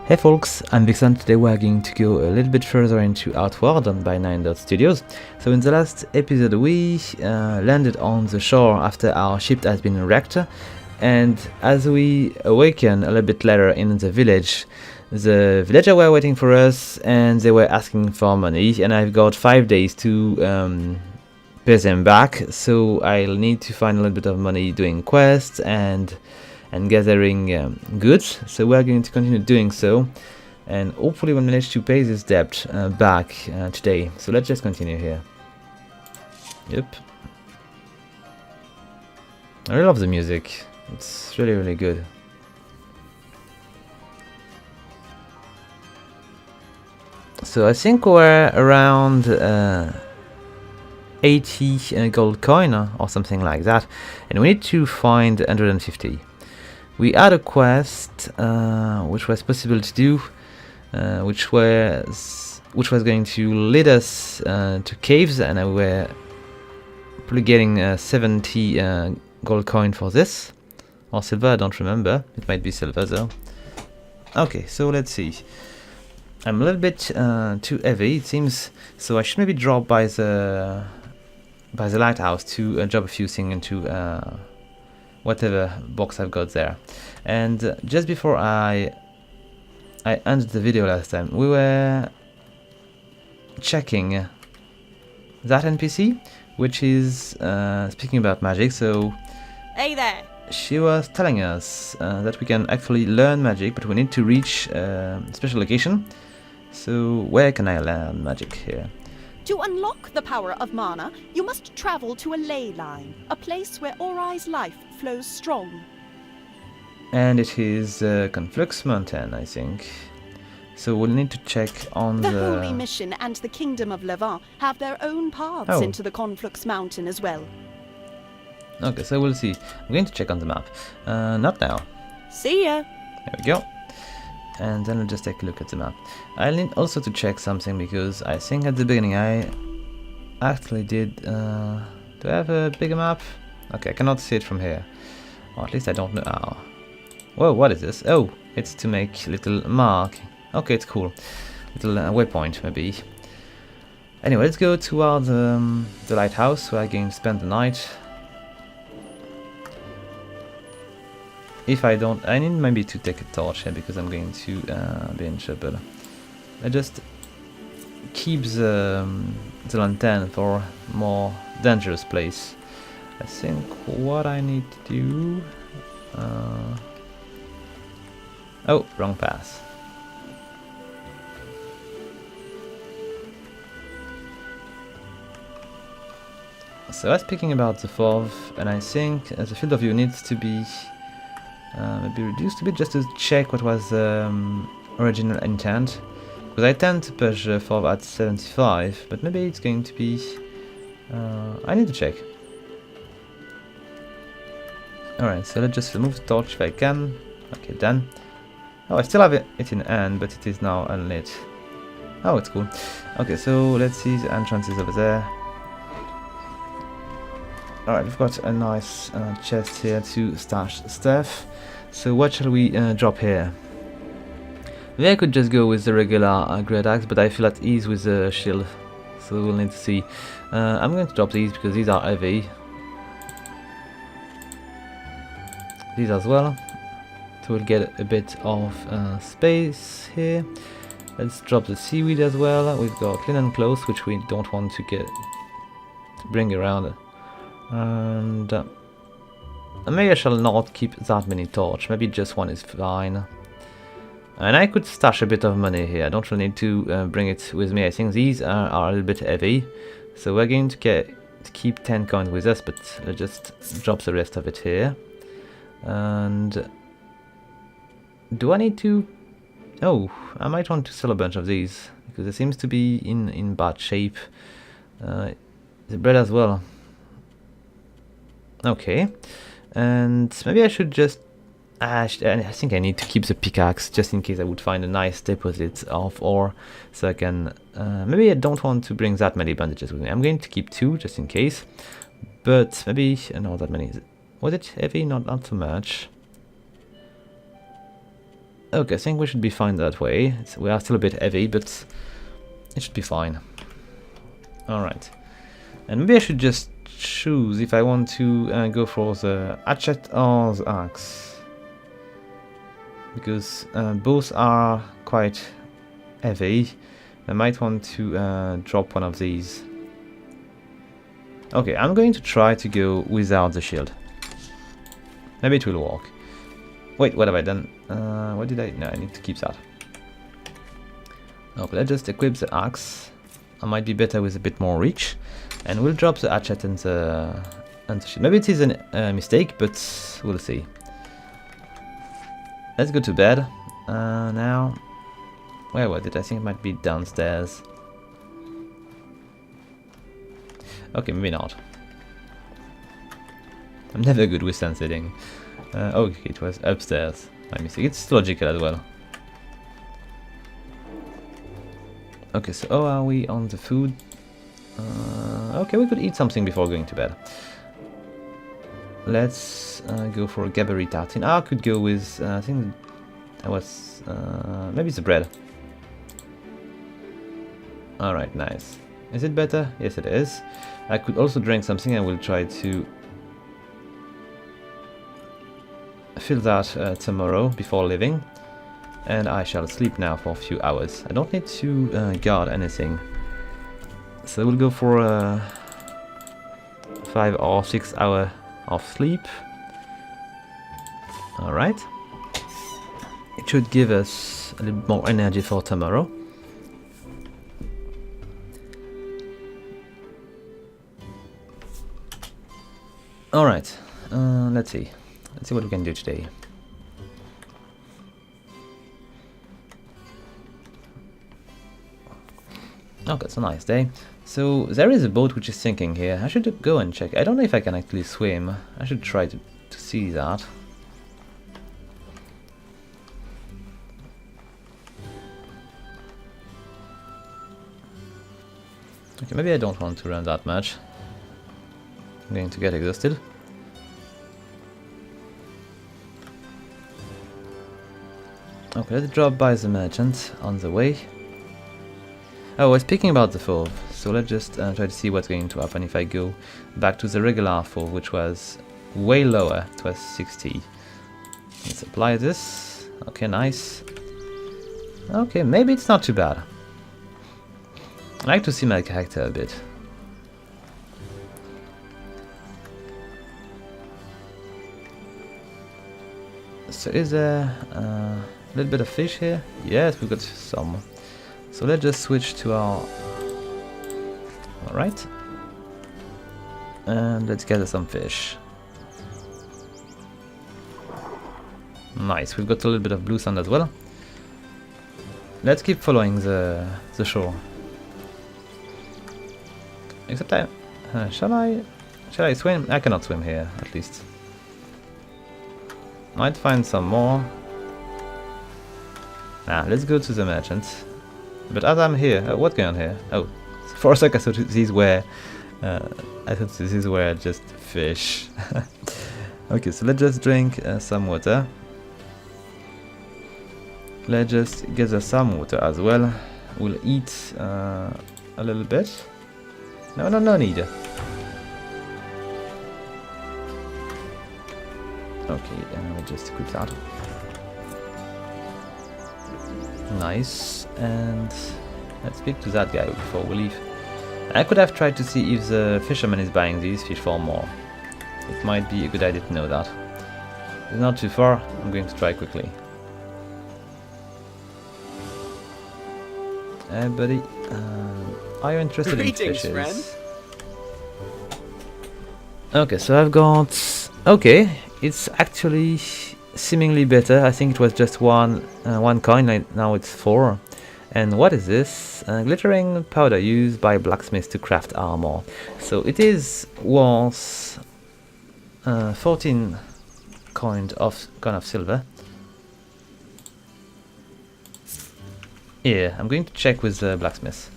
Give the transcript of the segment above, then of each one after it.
Hey folks, I'm Vixen. Today we're going to go a little bit further into Outward by 9 Studios. So in the last episode we landed on the shore after our ship has been wrecked, and as we awaken a little bit later in the villagers were waiting for us and they were asking for money, and I've got 5 days to pay them back, so I'll need to find a little bit of money doing quests and gathering goods. So we're going to continue doing so, and hopefully we'll manage to pay this debt back today. So let's just continue here. Yep. I really love the music. It's really, really good. So I think we're around 80 gold coin or something like that, and we need to find 150. We had a quest which was possible to do, which was going to lead us to caves, and we were probably getting 70 gold coin for this, or silver. I don't remember. It might be silver though. Okay, so let's see. I'm a little bit too heavy, it seems, so I should maybe drop by the lighthouse to drop a few things into whatever box I've got there. And just before I ended the video last time, we were checking that NPC, which is speaking about magic. So hey there. She was telling us that we can actually learn magic, but we need to reach a special location. So where can I learn magic here? To unlock the power of mana, you must travel to a ley line, a place where Ori's life flows strong. And it is Conflux Mountain, I think. So we'll need to check on the Holy Mission and the Kingdom of Levant have their own paths into the Conflux Mountain as well. Okay, so we'll see. I'm going to check on the map. Not now. See ya! There we go. And then we'll just take a look at the map. I'll need also to check something, because I think at the beginning I actually did... do I have a bigger map? Okay, I cannot see it from here. Or at least I don't know how. Whoa, what is this? Oh, it's to make little mark. Okay, it's cool. Little waypoint, maybe. Anyway, let's go toward the lighthouse, where I can spend the night. If I don't, I need maybe to take a torch here, because I'm going to be in trouble. I just keep the lantern for more dangerous place. I think what I need to do... oh, wrong path. So I was speaking about the fourth, and I think the field of view needs to be maybe reduced a bit, just to check what was original intent, because I tend to push fourth at 75, but maybe it's going to be... I need to check. Alright, so let's just remove the torch if I can. Okay, done. Oh, I still have it in hand, but it is now unlit. Oh, it's cool. Okay, so let's see, the entrance is over there. Alright, we've got a nice chest here to stash stuff. So what shall we drop here? Maybe I could just go with the regular great axe, but I feel at ease with the shield. So we'll need to see. I'm going to drop these because these are heavy. These as well. So we'll get a bit of space here. Let's drop the seaweed as well. We've got linen clothes, which we don't want to bring around. And maybe I shall not keep that many torch, maybe just one is fine. And I could stash a bit of money here, I don't really need to bring it with me. I think these are a little bit heavy, so we're going to keep 10 coins with us, but let's just drop the rest of it here. And do I need to... oh, I might want to sell a bunch of these, because it seems to be in bad shape. The bread as well. Okay, and maybe I should just... I think I need to keep the pickaxe, just in case I would find a nice deposit of ore, so I can... maybe I don't want to bring that many bandages with me. I'm going to keep 2, just in case, but maybe not that many. Was it heavy? Not so much. Okay, I think we should be fine that way. We are still a bit heavy, but it should be fine. Alright. And maybe I should just choose if I want to go for the hatchet or the axe. Because both are quite heavy. I might want to drop one of these. Okay, I'm going to try to go without the shield. Maybe it will work. Wait, what have I done? What did I... No, I need to keep that. Okay, let's just equip the axe. I might be better with a bit more reach. And we'll drop the hatchet and the shield. Maybe it is a mistake, but we'll see. Let's go to bed. Now... Where was it? I think it might be downstairs. Okay, maybe not. I'm never good with sun setting. Okay, it was upstairs. My mistake. It's logical as well. Okay, so how are we on the food? Okay, we could eat something before going to bed. Let's go for a Gabarri tartine. I could go with, I think that was, maybe it's the bread. Alright, nice. Is it better? Yes, it is. I could also drink something. I will try to fill that tomorrow before leaving. And I shall sleep now for a few hours. I don't need to guard anything. So we'll go for a 5 or 6 hour of sleep. Alright. It should give us a little more energy for tomorrow. Alright, let's see. Let's see what we can do today. Okay, it's a nice day. So there is a boat which is sinking here. I should go and check. I don't know if I can actually swim. I should try to see that. Okay, maybe I don't want to run that much. I'm going to get exhausted. Okay, let's drop by the merchant on the way. Oh, I was speaking about the fort, so let's just try to see what's going to happen if I go back to the regular fort, which was way lower. It was 60. Let's apply this. Okay, nice. Okay, maybe it's not too bad. I like to see my character a bit. So is there a little bit of fish here? Yes, we've got some. So let's just switch to our... Alright. And let's gather some fish. Nice, we've got a little bit of blue sand as well. Let's keep following the shore. Except shall I swim? I cannot swim here, at least. Might find some more. Nah, let's go to the merchant. But as I'm here, what's going on here? Oh, for a sec I thought these were just fish. Okay, so let's just drink some water. Let's just gather some water as well. We'll eat a little bit. No need. Okay, and we'll just equip that. Nice, and let's speak to that guy before we leave. I could have tried to see if the fisherman is buying these fish for more. It might be a good idea to know that. It's not too far, I'm going to try quickly. Hey buddy, are you interested in fishes? Friend. Okay, so I've got... Okay, it's actually seemingly better. I think it was just one coin, now it's 4. And what is this? Glittering powder used by blacksmiths to craft armor. So it is worth 14 coins of silver. Yeah, I'm going to check with the blacksmith.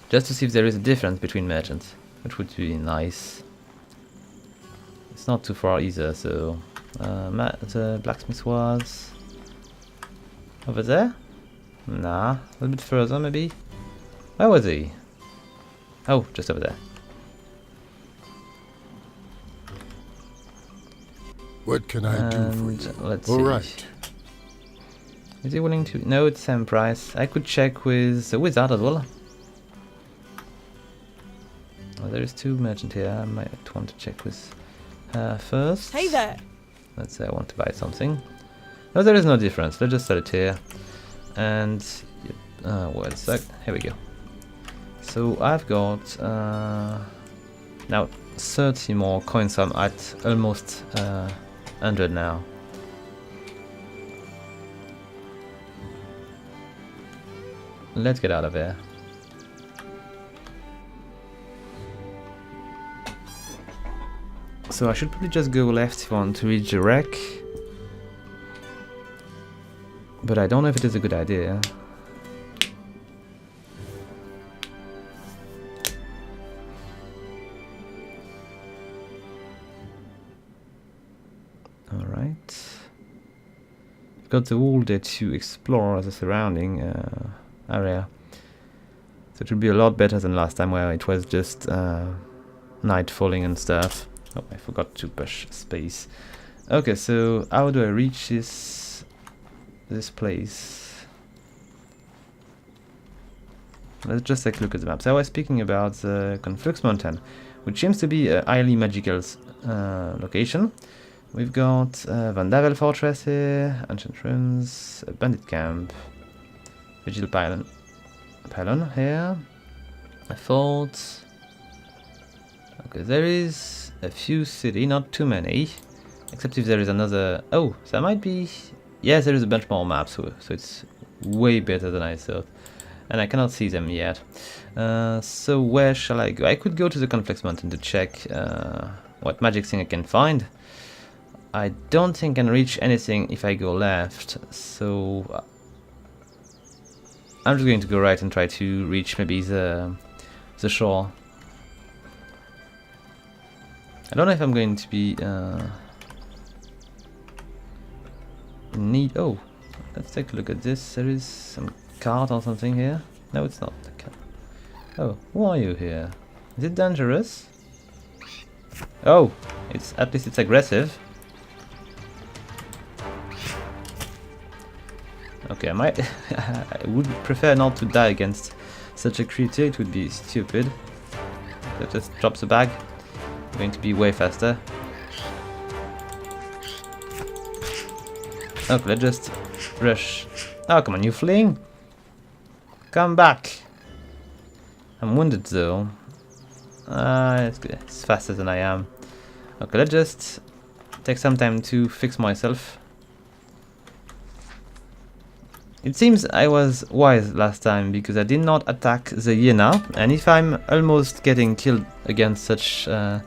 Just to see if there is a difference between merchants, which would be nice. It's not too far either, so the blacksmith was Over there? Nah, a little bit further maybe. Where was he? Oh, just over there. What can I do for you? Let's All see. right. Is he willing to? No, it's same price. I could check with the wizard as well. Oh, there is 2 merchants here. I might want to check with her first. Hey there! Let's say I want to buy something. No, there is no difference. Let's just sell it here. And wait a sec. Here we go. So I've got now 30 more coins. So I'm at almost 100 now. Let's get out of here. So I should probably just go left if I want to reach the wreck. But I don't know if it is a good idea. Alright. I've got the wall there to explore the surrounding area. So it will be a lot better than last time where it was just night falling and stuff. Oh, I forgot to push space. Okay, so how do I reach this place? Let's just take a look at the map. So I was speaking about the Conflux Mountain, which seems to be a highly magical location. We've got Vandavel Fortress here, Ancient Ruins, a bandit camp, Vigil Pylon here, a fort. Okay, there is a few cities, not too many, except if there is another. Oh, there might be. Yes, there is a bunch more maps, so it's way better than I thought, and I cannot see them yet. So where shall I go? I could go to the Conflux Mountain to check what magic thing I can find. I don't think I can reach anything if I go left, so I'm just going to go right and try to reach maybe the shore. I don't know if I'm going to be in need. Oh, let's take a look at this. There is some cart or something here. No, it's not the cart. Oh, who are you here? Is it dangerous? Oh, it's at least it's aggressive. Okay, I might. I would prefer not to die against such a creature. It would be stupid. That just drops the bag. I'm going to be way faster. Okay, let's just rush. Oh, come on, you fleeing? Come back. I'm wounded though. It's good. It's faster than I am. Okay, let's just take some time to fix myself. It seems I was wise last time because I did not attack the hyena, and if I'm almost getting killed against such a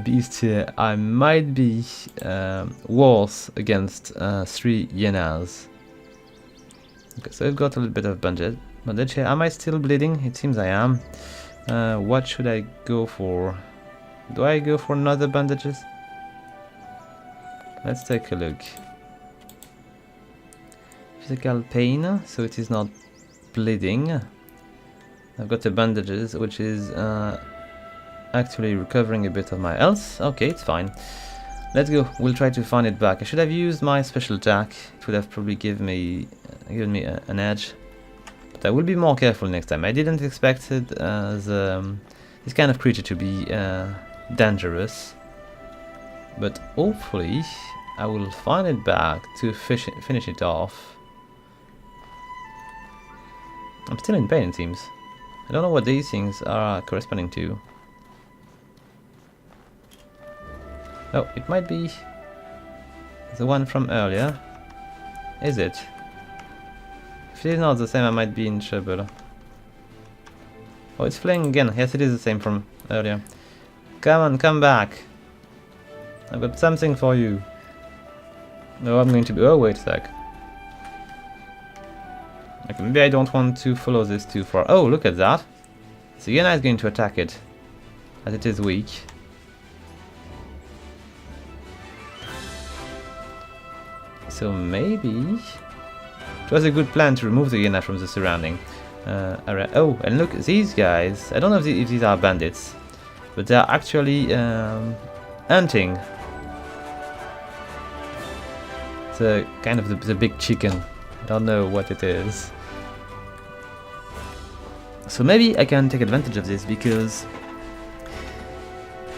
beast here, I might be worse against 3 hyenas. Okay, so I've got a little bit of bandage here. Am I still bleeding? It seems I am. What should I go for? Do I go for another bandages? Let's take a look. Physical pain, so it is not bleeding. I've got the bandages, which is actually recovering a bit of my health. Okay, it's fine. Let's go. We'll try to find it back. I should have used my special attack. It would have probably given me an edge. But I will be more careful next time. I didn't expect it this kind of creature to be dangerous. But hopefully I will find it back to finish it off. I'm still in pain, it seems. I don't know what these things are corresponding to. Oh, it might be the one from earlier. Is it? If it is not the same, I might be in trouble. Oh, it's flying again. Yes, it is the same from earlier. Come on, come back. I've got something for you. No, I'm going to be... Oh, wait a sec. Okay, maybe I don't want to follow this too far. Oh, look at that. So Yena is going to attack it, as it is weak. So maybe It was a good plan to remove the hyena from the surrounding area. Oh, and look, these guys, I don't know if these are bandits, but they are actually hunting the kind of the big chicken. I don't know what it is. So maybe I can take advantage of this, because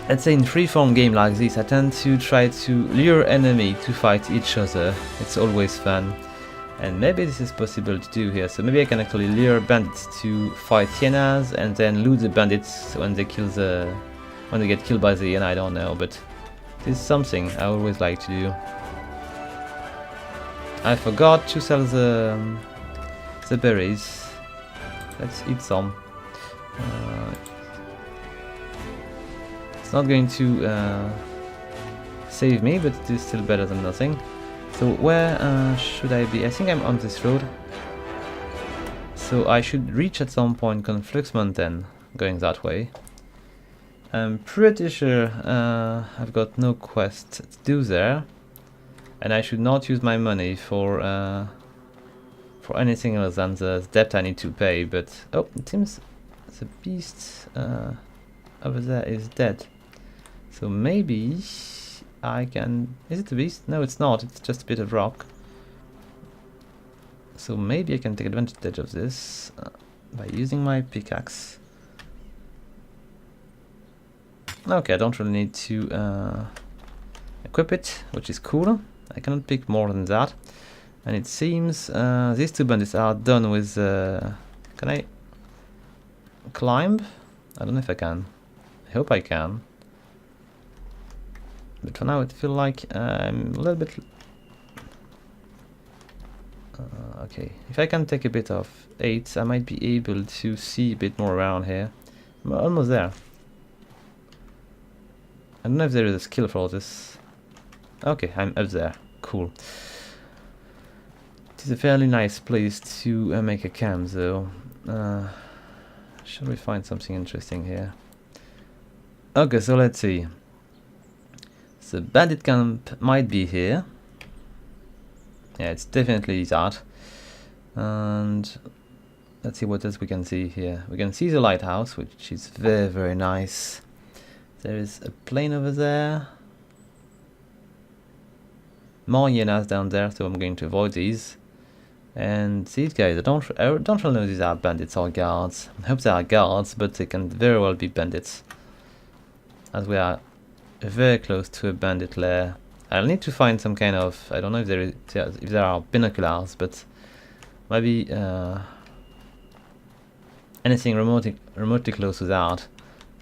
let's say in freeform game like this, I tend to try to lure enemy to fight each other. It's always fun, and maybe this is possible to do here. So maybe I can actually lure bandits to fight hyenas and then loot the bandits when they get killed by the hyena. I don't know, but this is something I always like to do. I forgot to sell the berries. Let's eat some. It's not going to save me, but it is still better than nothing. So where should I be? I think I'm on this road. So I should reach at some point Conflux Mountain, going that way. I'm pretty sure I've got no quest to do there, and I should not use my money for anything else than the debt I need to pay. But oh, it seems the beast over there is dead. So maybe I can... Is it a beast? No, it's not. It's just a bit of rock. So maybe I can take advantage of this by using my pickaxe. Okay, I don't really need to equip it, which is cool. I cannot pick more than that. And it seems these two bandits are done with... Can I climb? I don't know if I can. I hope I can. But for now it feels like I'm a little bit... okay, if I can take a bit of 8, I might be able to see a bit more around here. I'm almost there. I don't know if there is a skill for this. Okay, I'm up there. Cool. It is a fairly nice place to make a camp, though. Shall we find something interesting here? Okay, so let's see. The bandit camp might be here. Yeah, it's definitely that. And let's see what else we can see here. We can see the lighthouse, which is very, very nice. There is a plane over there. More hyenas down there, so I'm going to avoid these. And these guys, I don't really know if these are bandits or guards. I hope they are guards, but they can very well be bandits, as we are very close to a bandit lair. I'll need to find some kind of... I don't know if there are binoculars, but maybe anything remotely close to that.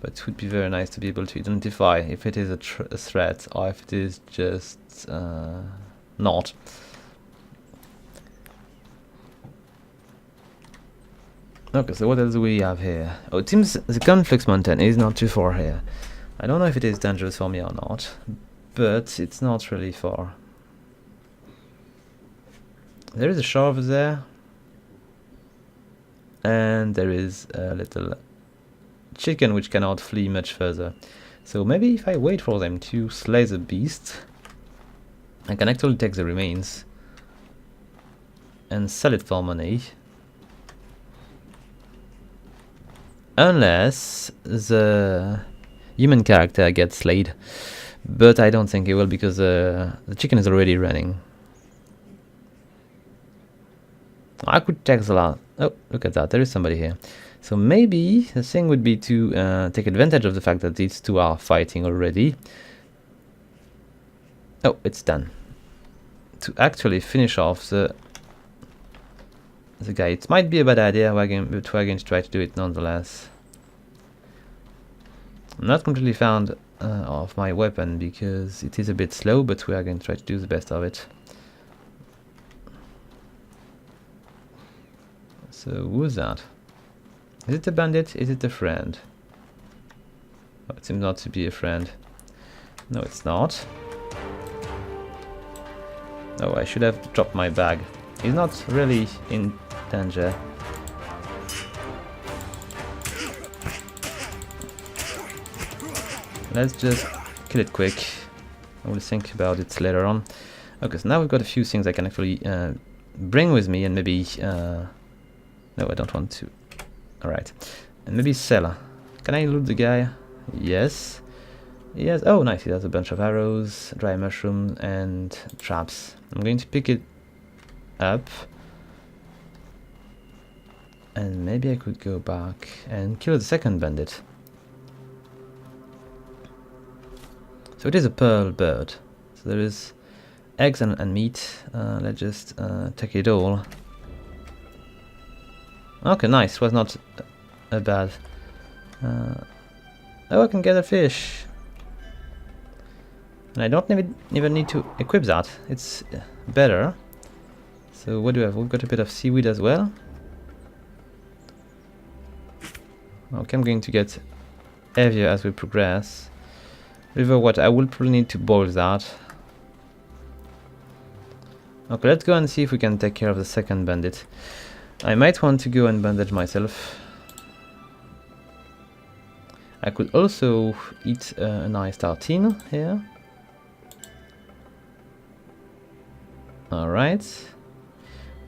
But it would be very nice to be able to identify if it is a threat or if it is just not. Okay, so what else do we have here? Oh, it seems the Conflux Mountain is not too far here. I don't know if it is dangerous for me or not, but it's not really far. There is a shore over there, and there is a little chicken which cannot flee much further. So maybe if I wait for them to slay the beast, I can actually take the remains and sell it for money. Unless the human character gets slayed, but I don't think he will, because the chicken is already running. I could take the last... Oh, look at that, there is somebody here. So maybe the thing would be to take advantage of the fact that these two are fighting already. Oh, it's done. To actually finish off the guy. It might be a bad idea, but we're going to try to do it nonetheless. I'm not completely fond of my weapon because it is a bit slow, but we are going to try to do the best of it. So who's that? Is it a bandit? Is it a friend? Oh, it seems not to be a friend. No, it's not. Oh, I should have dropped my bag. He's not really in danger. Let's just kill it quick. I will think about it later on. Okay, so now we've got a few things I can actually bring with me and maybe... no, I don't want to. Alright. And maybe sell. Can I loot the guy? Yes. Yes. Oh, nice. He has a bunch of arrows, dry mushroom, and traps. I'm going to pick it up. And maybe I could go back and kill the second bandit. So it is a pearl bird. So there is eggs and meat. Let's just take it all. Okay, nice. Was not a bad. Oh, I can get a fish. And I don't even need to equip that. It's better. So what do we have? We've got a bit of seaweed as well. Okay, I'm going to get heavier as we progress. River water, I will probably need to boil that. Okay, let's go and see if we can take care of the second bandit. I might want to go and bandage myself. I could also eat a nice tartine here. Alright.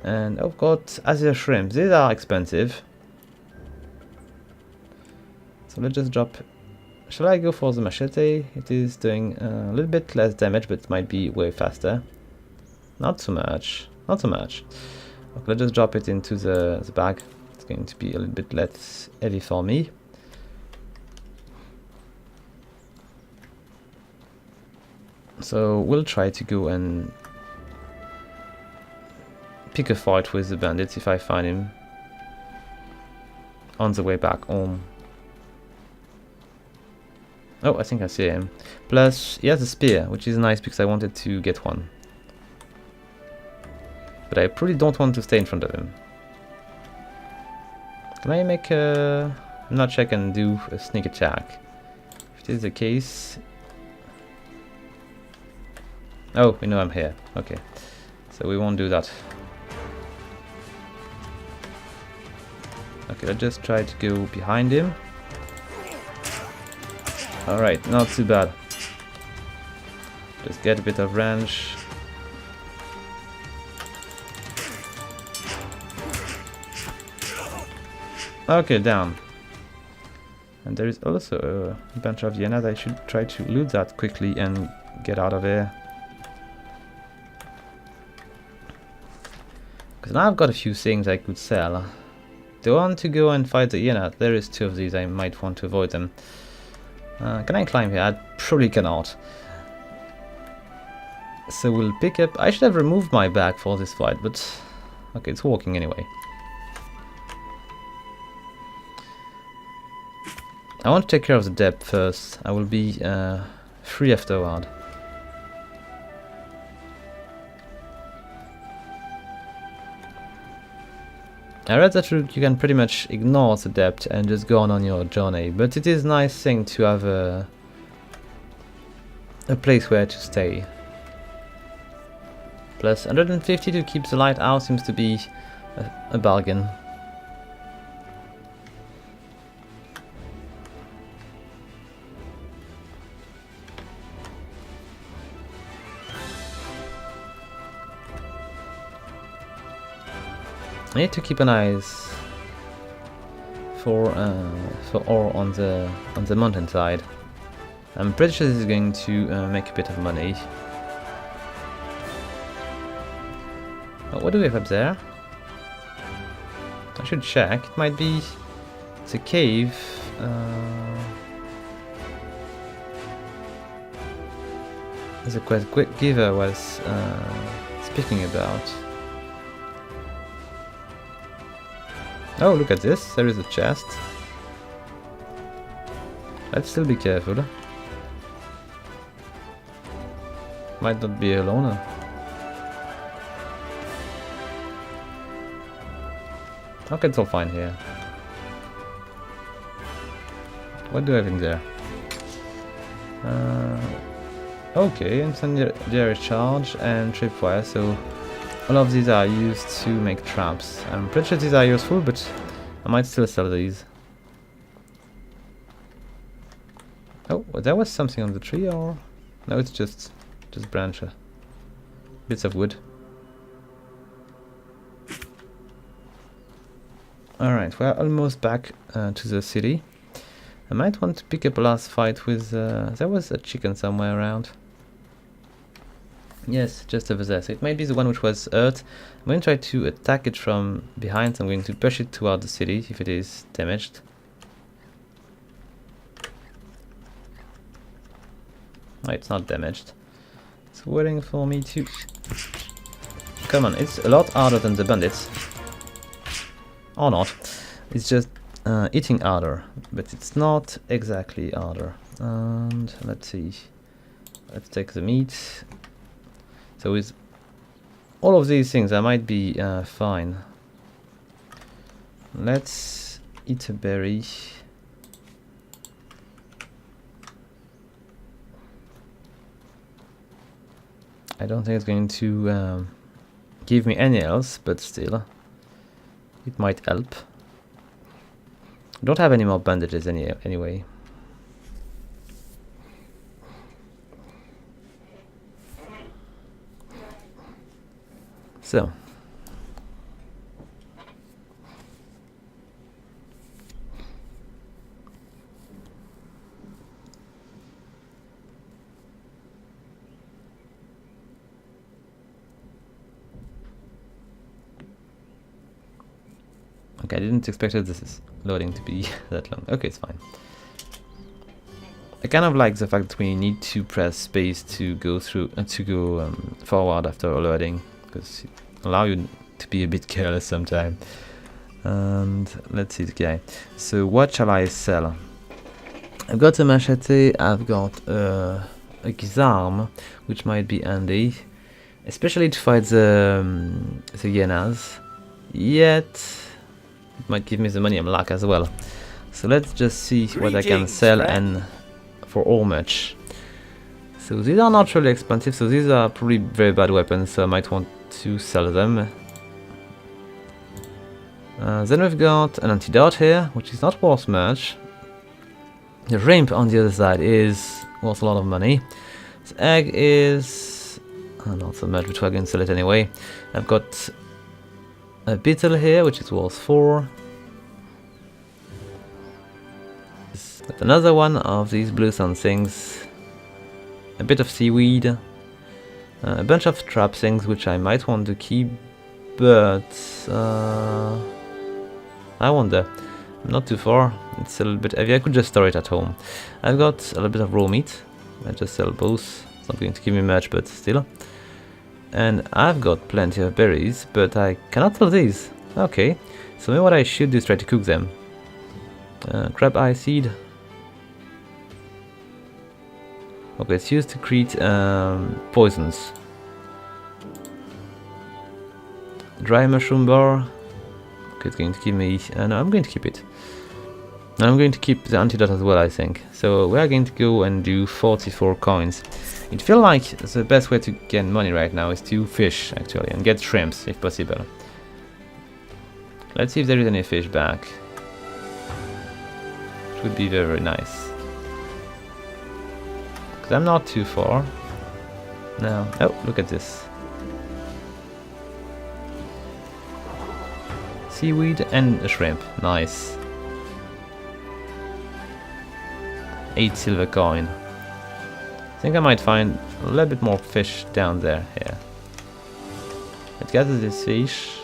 And I've got azure shrimps. These are expensive. So let's just drop... Shall I go for the machete? It is doing a little bit less damage, but it might be way faster. Not so much. Not so much. Okay, let's just drop it into the bag. It's going to be a little bit less heavy for me. So we'll try to go and pick a fight with the bandits if I find him on the way back home. Oh, I think I see him. Plus, he has a spear, which is nice because I wanted to get one. But I probably don't want to stay in front of him. Can I make a... I'm not sure I can do a sneak attack. If it is the case... Oh, we know I'm here. Okay. So we won't do that. Okay, let's just try to go behind him. Alright, not too bad. Just get a bit of range. Okay, down. And there is also a bunch of hyenas. I should try to loot that quickly and get out of here. Because now I've got a few things I could sell. Do I want to go and fight the hyena? There is two of these. I might want to avoid them. Can I climb here? I probably cannot. So we'll pick up... I should have removed my bag for this fight, but... Okay, it's working anyway. I want to take care of the depth first. I will be free afterward. I read that you can pretty much ignore the depth and just go on your journey, but it is a nice thing to have a place where to stay. Plus 150 to keep the light out seems to be a bargain. I need to keep an eye for ore on the mountainside. I'm pretty sure this is going to make a bit of money. What do we have up there? I should check. It might be the cave. The quest giver was speaking about. Oh, look at this. There is a chest. Let's still be careful. Might not be alone. Okay, it's all fine here. What do I have in there? Okay, incendiary charge and tripwire, so all of these are used to make traps. I'm pretty sure these are useful, but I might still sell these. Oh, there was something on the tree, or... No, it's just branches. Bits of wood. Alright, we're almost back to the city. I might want to pick up a last fight with... there was a chicken somewhere around. Yes, just over there. So it might be the one which was hurt. I'm going to try to attack it from behind. So I'm going to push it toward the city if it is damaged. Oh, it's not damaged. It's waiting for me to... Come on, it's a lot harder than the bandits. Or not. It's just eating harder. But it's not exactly harder. And let's see. Let's take the meat. So with all of these things I might be fine. Let's eat a berry. I don't think it's going to give me any else, but still, it might help. I don't have any more bandages anyway. So. Okay, I didn't expect this is loading to be that long. Okay, it's fine. I kind of like the fact that we need to press space to go through forward after loading, because it allows you to be a bit careless sometimes. And let's see the guy. So what shall I sell? I've got a machete. I've got a guisarme, which might be handy, especially to fight the hyenas. Yet. It might give me the money I'm lack as well. So let's just see what I can sell and for how much. So these are not really expensive, so these are probably very bad weapons, so I might want to sell them. Then we've got an antidote here, which is not worth much. The shrimp on the other side is worth a lot of money. The egg is not so much, but we're going to sell it anyway. I've got a beetle here, which is worth 4. Got another one of these blue sun things. A bit of seaweed. A bunch of trap things, which I might want to keep, but I wonder. Not too far. It's a little bit heavy. I could just store it at home. I've got a little bit of raw meat. I just sell both. It's not going to give me much, but still. And I've got plenty of berries, but I cannot sell these. Okay, so maybe what I should do is try to cook them. Crab eye seed. Okay, it's used to create poisons. Dry mushroom bar. Okay, it's going to give me... no, I'm going to keep it. And I'm going to keep the antidote as well, I think. So we are going to go and do 44 coins. It feels like the best way to get money right now is to fish, actually, and get shrimps, if possible. Let's see if there is any fish back. It would be very, very nice. Because I'm not too far. No. Oh, look at this. Seaweed and a shrimp. Nice. 8 silver coin. I think I might find a little bit more fish down there. Here. Let's gather this fish.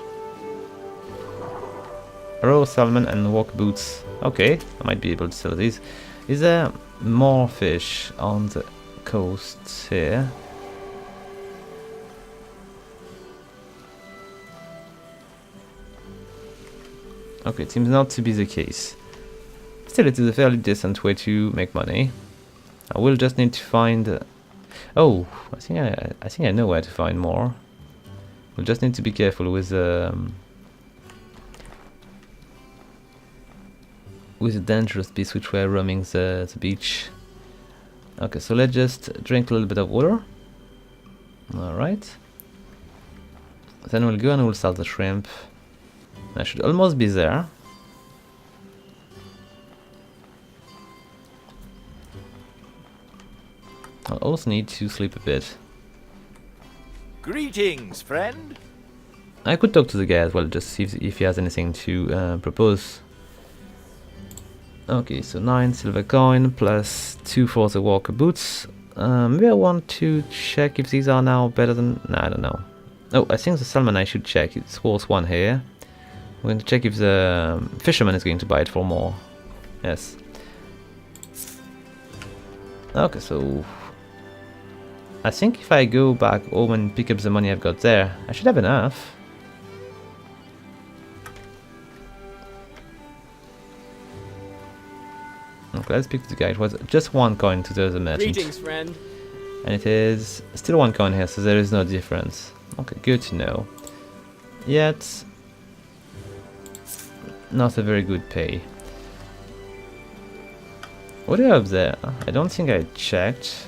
Raw salmon and walk boots. Okay, I might be able to sell these. Is there more fish on the coast here? Okay, it seems not to be the case. Still, it is a fairly decent way to make money. I will just need to find... oh, I think I know where to find more. We'll just need to be careful with the dangerous beasts which were roaming the beach. Okay, so let's just drink a little bit of water. Alright. Then we'll go and we'll sell the shrimp. I should almost be there. I'll also need to sleep a bit. Greetings, friend. I could talk to the guy as well, just see if he has anything to propose. Okay, so 9 silver coin plus 2 for the walker boots. Maybe I want to check if these are now better than... No, I don't know. Oh, I think the salmon I should check. It's worth 1 here. We're going to check if the fisherman is going to buy it for more. Yes. Okay, so... I think if I go back home and pick up the money I've got there, I should have enough. Okay, let's pick the guy. It was just 1 coin to the merchant. Greetings, friend. And it is still 1 coin here, so there is no difference. Okay, good to know. Yet, not a very good pay. What do I have there? I don't think I checked.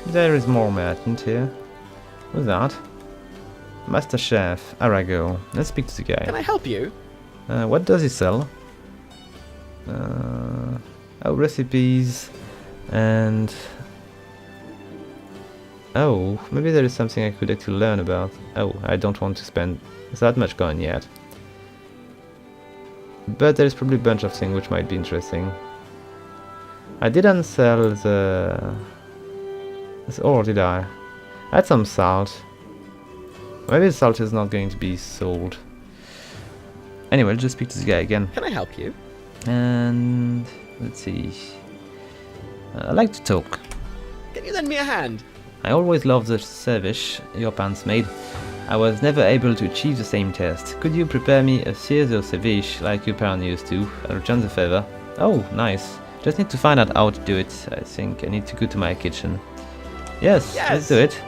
There is more merchant here. Who's that? Master Chef, Arago. Let's speak to the guy. Can I help you? What does he sell? Oh, recipes and... Oh, maybe there is something I could actually learn about. Oh, I don't want to spend that much coin yet. But there's probably a bunch of things which might be interesting. I didn't sell the... Or did I? I had some salt. Maybe the salt is not going to be sold. Anyway, let's just speak to this guy again. Can I help you? And let's see. I like to talk. Can you lend me a hand? I always loved the service your pants made. I was never able to achieve the same test. Could you prepare me a series of ceviche like your parents used to? I'll return the favor. Oh, nice. Just need to find out how to do it. I think I need to go to my kitchen. Yes. Let's do it.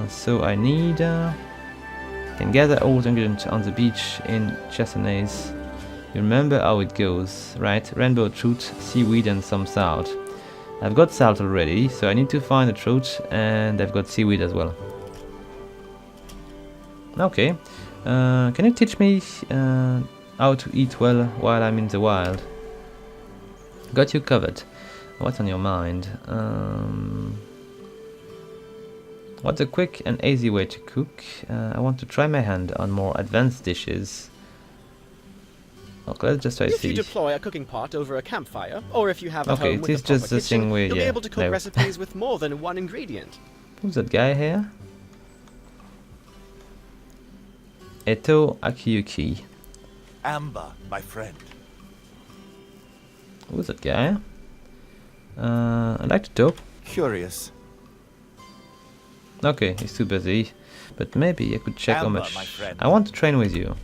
So I need... can gather all the ingredients on the beach in Chesapeake. You remember how it goes, right? Rainbow trout, seaweed and some salt. I've got salt already, so I need to find the trout and I've got seaweed as well. Okay. Can you teach me how to eat well while I'm in the wild? Got you covered. What's on your mind? What's a quick and easy way to cook? I want to try my hand on more advanced dishes. Okay, let's just try to If see. you deploy a cooking pot over a campfire, or if you have a home it with is a proper just the kitchen, thing where, you'll be able to cook no. recipes with more than 1 ingredient. Who's that guy here? Eto Akiyuki. Amber, my friend. Who's that guy? I'd like to talk. Curious. Okay, he's too busy. But maybe I could check how Amber, much. my friend. I want to train with you.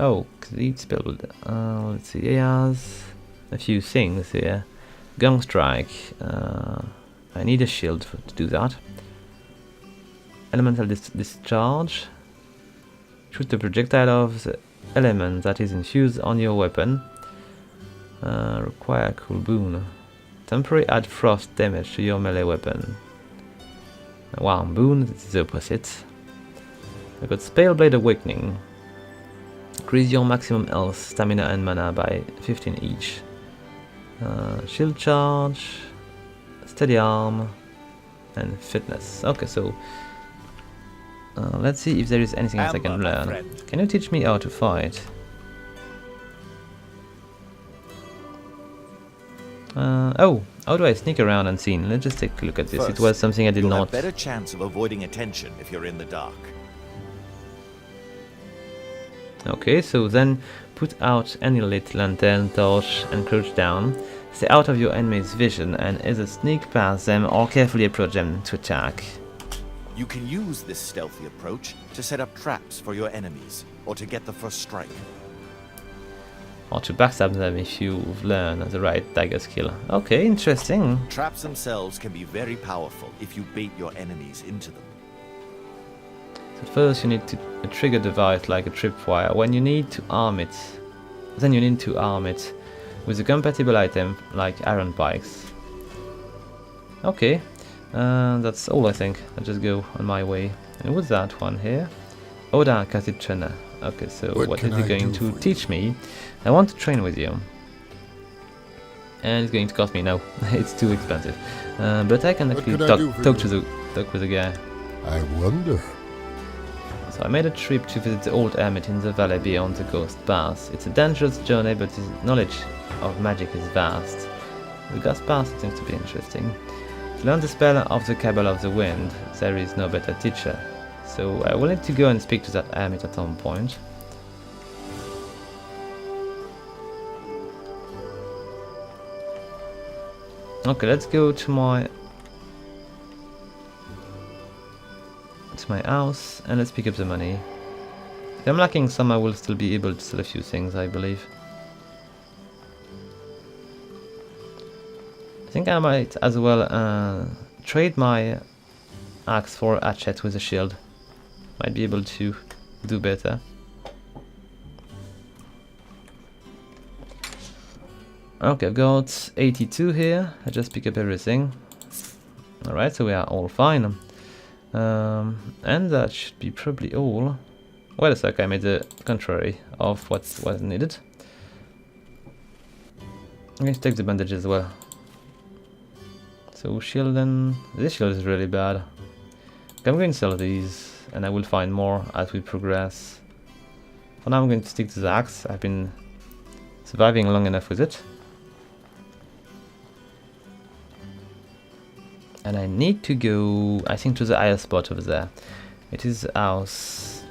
Oh, complete build. Let's see. He has a few things here. Gun strike. I need a shield to do that. Elemental discharge. Shoot the projectile of the element that is infused on your weapon. Require cool boon. Temporary add frost damage to your melee weapon. Warm boon, this is the opposite. I've got Spale Blade Awakening. Increase your maximum health, stamina and mana by 15 each. Shield charge, steady arm, and fitness. Okay, so let's see if there is anything else I can learn. Can you teach me how to fight? Oh, how do I sneak around unseen? Let's just take a look at this. It was something I did You'll not... have better chance of avoiding attention if you're in the dark. Okay, so then put out any lit lantern, torch, and crouch down. Stay out of your enemy's vision and either sneak past them or carefully approach them to attack. You can use this stealthy approach to set up traps for your enemies, or to get the first strike. Or to backstab them if you've learned the right dagger skill. Okay, interesting. Traps themselves can be very powerful if you bait your enemies into them. So first you need to trigger a device like a tripwire. When you need to arm it, then you need to arm it with a compatible item like iron pikes. Okay, that's all I think. I'll just go on my way. And what's that one here? Oda Katichana. Okay, so what is he going to teach me? I want to train with you. and it's going to cost me. No, it's too expensive. But I can actually can I talk do for talk with the guy. I wonder. So I made a trip to visit the old hermit in the valley beyond the ghost pass. It's a dangerous journey, but his knowledge of magic is vast. The ghost pass seems to be interesting. To learn the spell of the Cabal of the Wind, there is no better teacher. So I will need to go and speak to that hermit at some point. Okay, let's go to my house and let's pick up the money. If I'm lacking some, I will still be able to sell a few things, I believe. I think I might as well trade my axe for a hatchet with a shield. Might be able to do better. Okay, I've got 82 here. I just pick up everything. Alright, so we are all fine. And that should be probably all. Wait a sec, I made the contrary of what was needed. I'm going to take the bandage as well. So shield then. This shield is really bad. Okay, I'm going to sell these and I will find more as we progress. For now I'm going to stick to the axe. I've been surviving long enough with it. And I need to go, I think, to the higher spot over there. It is the house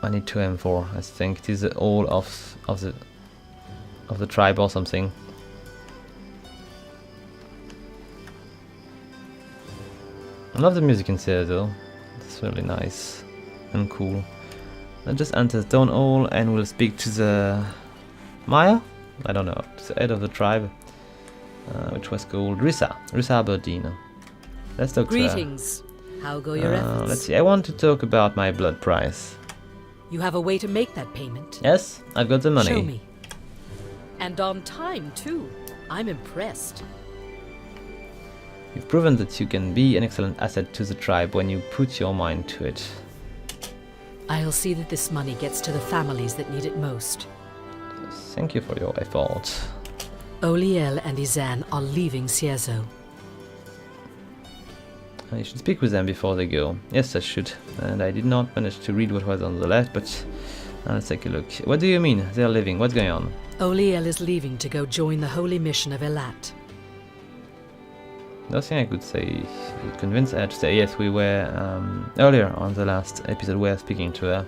I need to aim for. I think it is the all of the tribe or something. I love the music in here though. It's really nice and cool. Let's just enter the town hall and we'll speak to the Maya? I don't know, to the head of the tribe. Which was called Risa Aberdeen. Let's talk to her. Greetings. How go your efforts? Let's see, I want to talk about my blood price. You have a way to make that payment? Yes, I've got the money. Show me. And on time, too. I'm impressed. You've proven that you can be an excellent asset to the tribe when you put your mind to it. I'll see that this money gets to the families that need it most. Thank you for your effort. Oliel and Izan are leaving Cierzo. I should speak with them before they go. Yes, I should. And I did not manage to read what was on the left, but let's take a look. What do you mean, they're leaving? What's going on? Oliel is leaving to go join the holy mission of Elat. Nothing I could say would convince her to say yes. We were earlier on the last episode we were speaking to her.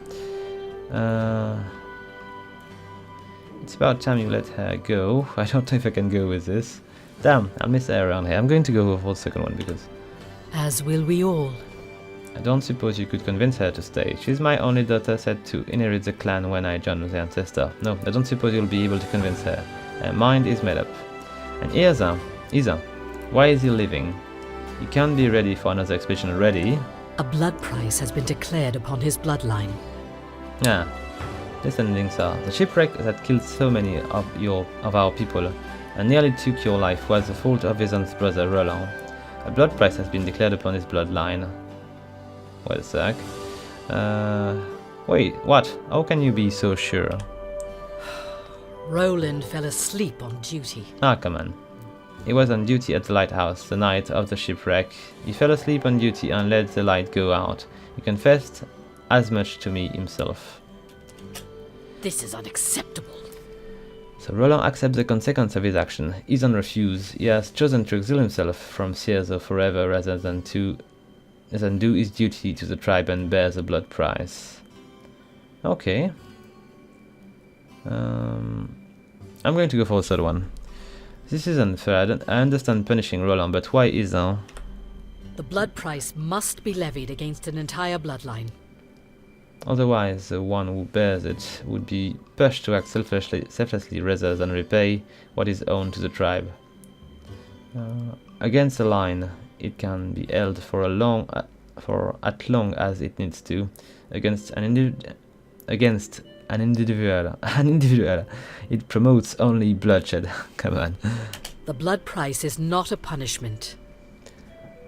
It's about time you let her go. I don't know if I can go with this. Damn, I'll miss her around here. I'm going to go for the second one because... As will we all. I don't suppose you could convince her to stay. She's my only daughter set to inherit the clan when I join the ancestor. No, I don't suppose you'll be able to convince her. Her mind is made up. And Isa, why is he leaving? He can't be ready for another expedition already. A blood price has been declared upon his bloodline. Yeah. Descendants are the shipwreck that killed so many of our people and nearly took your life was the fault of Izan's brother Roland. A blood price has been declared upon his bloodline. Wait a sec. Wait, what? How can you be so sure? Roland fell asleep on duty. Ah, come on. He was on duty at the lighthouse the night of the shipwreck. He fell asleep on duty and let the light go out. He confessed as much to me himself. This is unacceptable. So Roland accepts the consequence of his action. Izan refuses. He has chosen to exile himself from Cierzo forever rather than do his duty to the tribe and bear the blood price. Okay. I'm going to go for the third one. This is unfair. I understand punishing Roland, but why Izan? The blood price must be levied against an entire bloodline. Otherwise, the one who bears it would be pushed to act selflessly rather than repay what is owed to the tribe. Against the line, it can be held for as long as it needs to. Against an individual, it promotes only bloodshed. Come on. The blood price is not a punishment.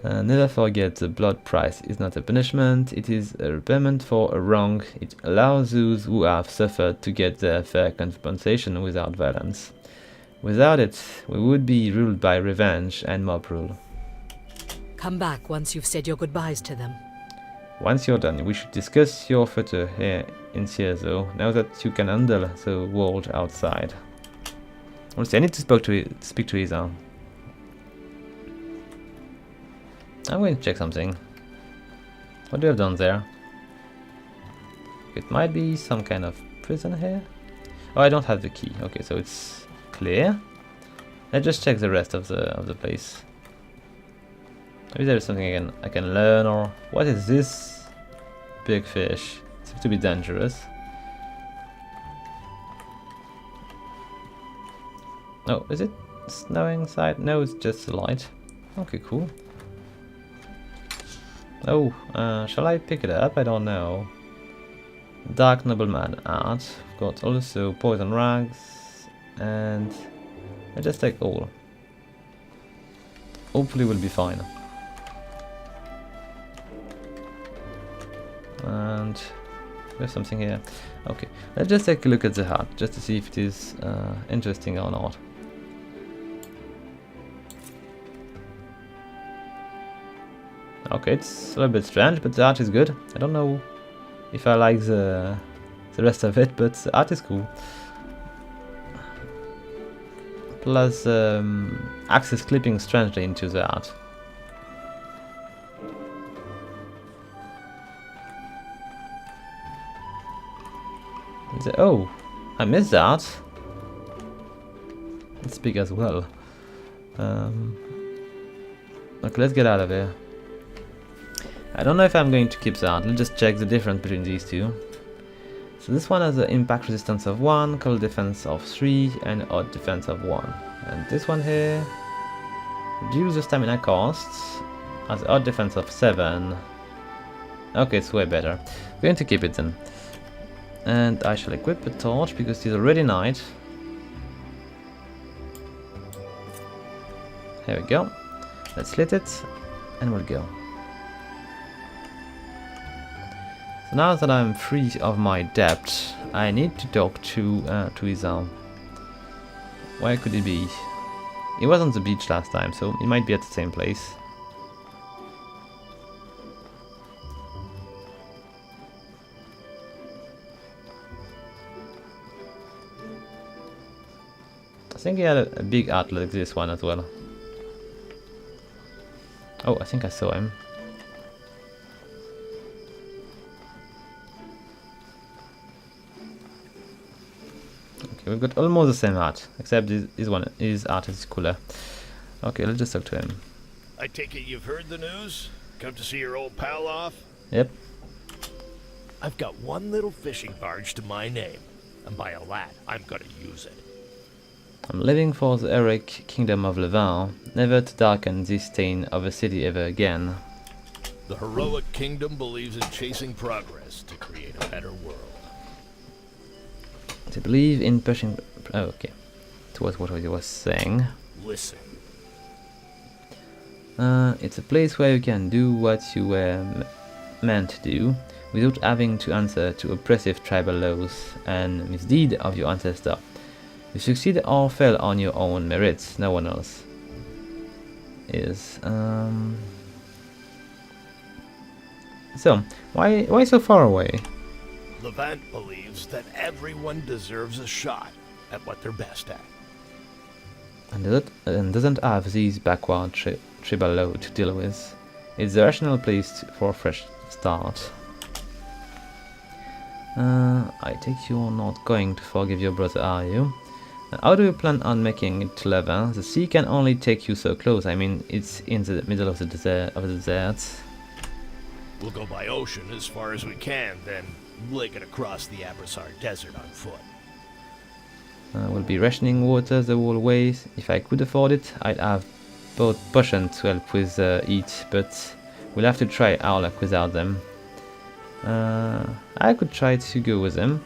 Never forget, the blood price is not a punishment, it is a repayment for a wrong. It allows those who have suffered to get their fair compensation without violence. Without it, we would be ruled by revenge and mob rule. Come back once you've said your goodbyes to them. Once you're done, we should discuss your future here in Cierzo, now that you can handle the world outside. Honestly, I need to speak to Isa. I'm going to check something. What do you have done there? It might be some kind of prison here. Oh, I don't have the key. Okay, so it's clear. Let's just check the rest of the place. Maybe there is something I can learn, or what is this big fish? It seems to be dangerous. Oh, is it snowing inside? No, it's just the light. Okay, cool. Oh, shall I pick it up? I don't know. Dark Nobleman art. I've got also poison rags, and I just take all. Hopefully we'll be fine. And we have something here. Okay, let's just take a look at the hut, just to see if it is interesting or not. Okay, it's a little bit strange, but the art is good. I don't know if I like the rest of it, but the art is cool. Plus, Axe is clipping strangely into the art. Oh, I missed that. It's big as well. Okay, let's get out of here. I don't know if I'm going to keep that. Let's just check the difference between these two. So this one has an impact resistance of 1, cold defense of 3, and odd defense of 1. And this one here, reduce the stamina costs, has odd defense of 7. Okay, it's way better. We're going to keep it then. And I shall equip a torch because it is already night. Here we go. Let's lit it, and we'll go. So now that I'm free of my debt, I need to talk to Isa. Where could it be? He was on the beach last time, so he might be at the same place. I think he had a big art like this one as well. Oh, I think I saw him. Okay, we've got almost the same art, except his art is cooler. Okay, let's just talk to him. I take it you've heard the news? Come to see your old pal off? Yep. I've got one little fishing barge to my name, and by a lad, I'm gonna use it. I'm living for the heroic kingdom of Levin, never to darken the stain of a city ever again. The heroic kingdom believes in chasing progress to create a better world. To believe in pushing... Oh, okay. That was what he was saying. Listen. It's a place where you can do what you were meant to do, without having to answer to oppressive tribal laws and misdeed of your ancestor. You succeed or fail on your own merits, no one else is. So, why so far away? Levant believes that everyone deserves a shot at what they're best at. And doesn't have these backward tribal law to deal with. It's a rational place for a fresh start. I take you're not going to forgive your brother, are you? How do you plan on making it to Levin? The sea can only take you so close. I mean, it's in the middle of the desert. We'll go by ocean as far as we can, then leg it across the Abrasar Desert on foot. We'll be rationing water the whole way. If I could afford it, I'd have both potions to help with eat, but we'll have to try our luck without them. I could try to go with them.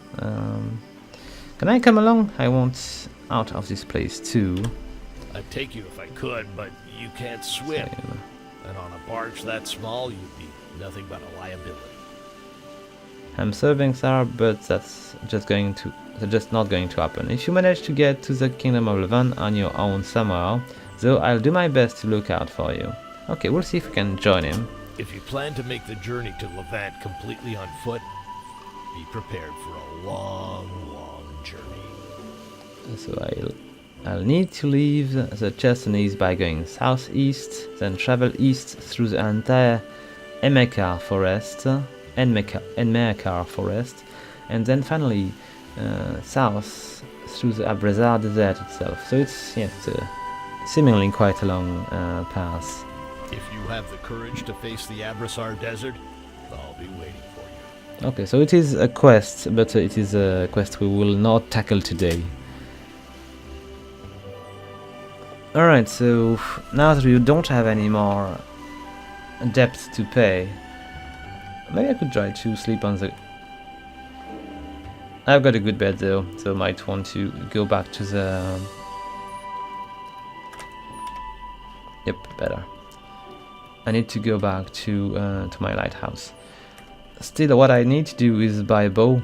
Can I come along? I want out of this place too. I'd take you if I could, but you can't swim. And on a barge that small, you'd be nothing but a liability. ham servings are, but that's just not going to happen. If you manage to get to the Kingdom of Levant on your own somehow, though I'll do my best to look out for you. Okay, we'll see if we can join him. If you plan to make the journey to Levant completely on foot, be prepared for a long, long journey. So I'll need to leave the Chersonese by going southeast, then travel east through the entire Enmerkar forest, and then finally south through the Abrezar Desert itself. So it's seemingly quite a long path. If you have the courage to face the Abrezar Desert, I'll be waiting for you. Okay, so it is a quest, but it is a quest we will not tackle today. Alright, so now that we don't have any more debt to pay, maybe I could try to sleep on the... I've got a good bed though, so I might want to go back to the... Yep, better. I need to go back to my lighthouse. Still, what I need to do is buy a bow.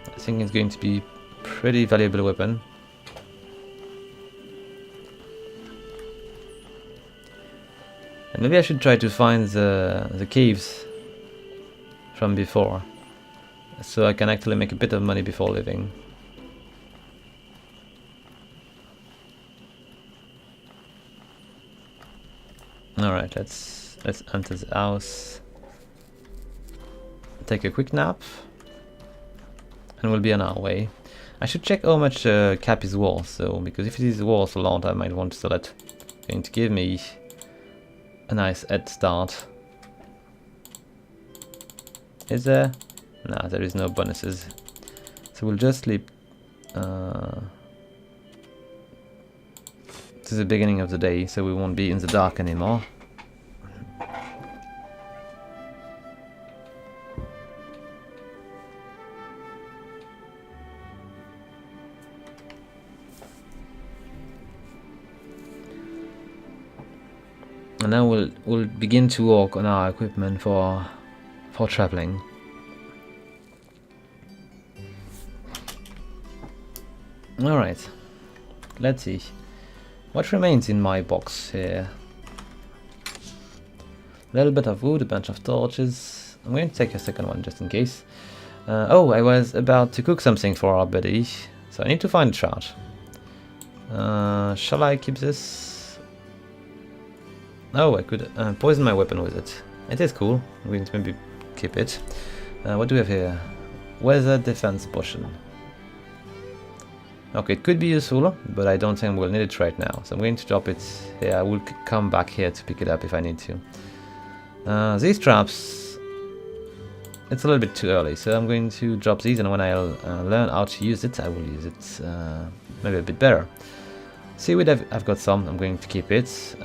I think it's going to be a pretty valuable weapon. And maybe I should try to find the caves from before, so I can actually make a bit of money before leaving. Alright, let's enter the house, take a quick nap, and we'll be on our way. I should check how much cap is worth, so because if it is worth a lot, I might want to sell it. It's going to give me a nice head start. Is there? Nah, there is no bonuses. So we'll just sleep to the beginning of the day, so we won't be in the dark anymore. And now we'll begin to work on our equipment for traveling. Alright, let's see. What remains in my box here? A little bit of wood, a bunch of torches. I'm going to take a second one just in case. Oh, I was about to cook something for our buddy, so I need to find a trout. Shall I keep this? Oh, I could poison my weapon with it. It is cool. I'm going to maybe keep it. What do we have here? Weather defense potion. Okay, it could be useful, but I don't think we'll need it right now. So I'm going to drop it here. I will come back here to pick it up if I need to. These traps, it's a little bit too early, so I'm going to drop these, and when I'll learn how to use it, I will use it maybe a bit better. Seaweed, I've got some. I'm going to keep it.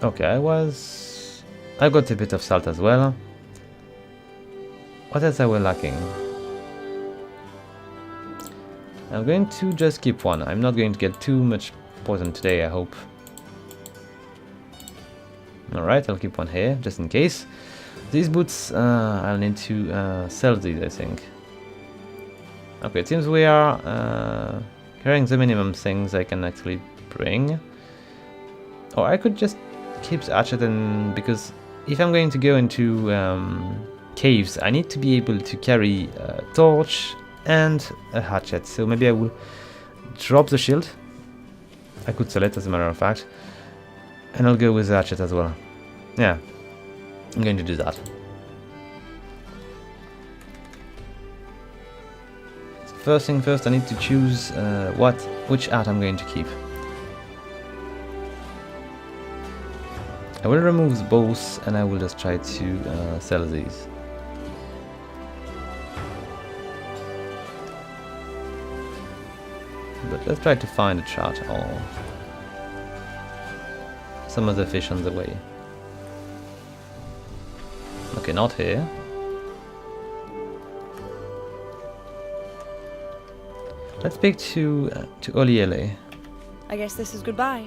Okay, I got a bit of salt as well. What else are we lacking? I'm going to just keep one. I'm not going to get too much poison today, I hope. Alright, I'll keep one here, just in case. These boots, I'll need to sell these, I think. Okay, it seems we are carrying the minimum things I can actually bring. Or I could just keep the hatchet, and because if I'm going to go into caves, I need to be able to carry a torch and a hatchet, so maybe I will drop the shield. I could sell it, as a matter of fact, and I'll go with the hatchet as well. Yeah, I'm going to do that. First thing first, I need to choose which hat I'm going to keep. I will remove both, and I will just try to sell these. But let's try to find a trout or some other fish on the way. Okay, not here. Let's speak to Oliele. I guess this is goodbye.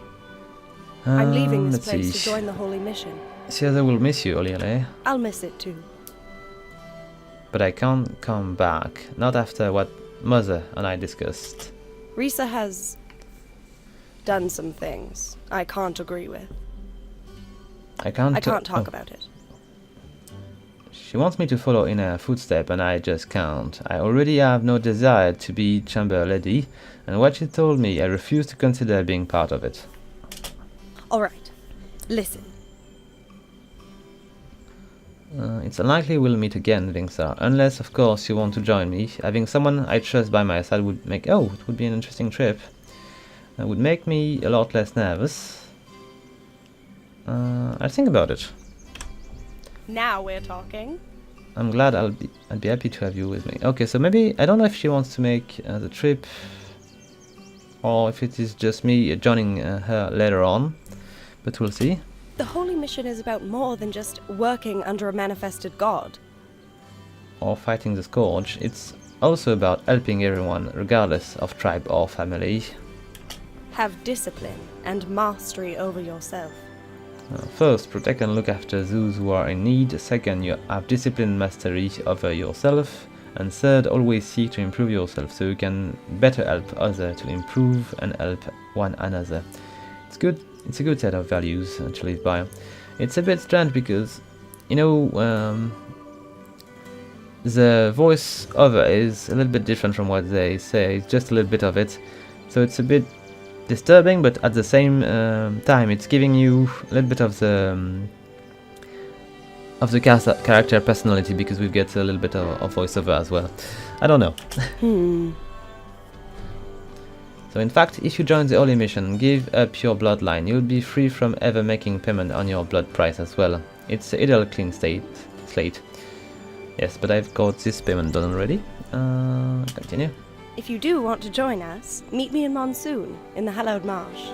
I'm leaving this place see. to join the holy mission. Cesar will miss you, Oliele. I'll miss it too. but I can't come back. Not after what Mother and I discussed. Risa has done some things I can't agree with. I can't talk about it. She wants me to follow in her footsteps, and I just can't. I already have no desire to be chamber lady, and what she told me, I refuse to consider being part of it. Alright, listen. It's unlikely we'll meet again, Vingsar, unless, of course, you want to join me. Having someone I trust by my side would make... Oh, it would be an interesting trip. It would make me a lot less nervous. I'll think about it. Now we're talking. I'm glad I'd be happy to have you with me. Okay, so maybe... I don't know if she wants to make the trip, or if it is just me joining her later on, but we'll see. The Holy Mission is about more than just working under a manifested god. Or fighting the Scourge. It's also about helping everyone, regardless of tribe or family. Have discipline and mastery over yourself. First, protect and look after those who are in need. Second, you have discipline and mastery over yourself. And third, always seek to improve yourself so you can better help others to improve and help one another. It's good. It's a good set of values to live by. It's a bit strange because, you know, the voice over is a little bit different from what they say. It's just a little bit of it, so it's a bit disturbing, but at the same time it's giving you a little bit of the character personality, because we get a little bit of voiceover as well. I don't know. So in fact, if you join the Holy Mission, give up your bloodline, you'll be free from ever making payment on your blood price as well. It's a ideal clean slate. Yes, but I've got this payment done already. Continue. If you do want to join us, meet me in Monsoon, in the Hallowed Marsh.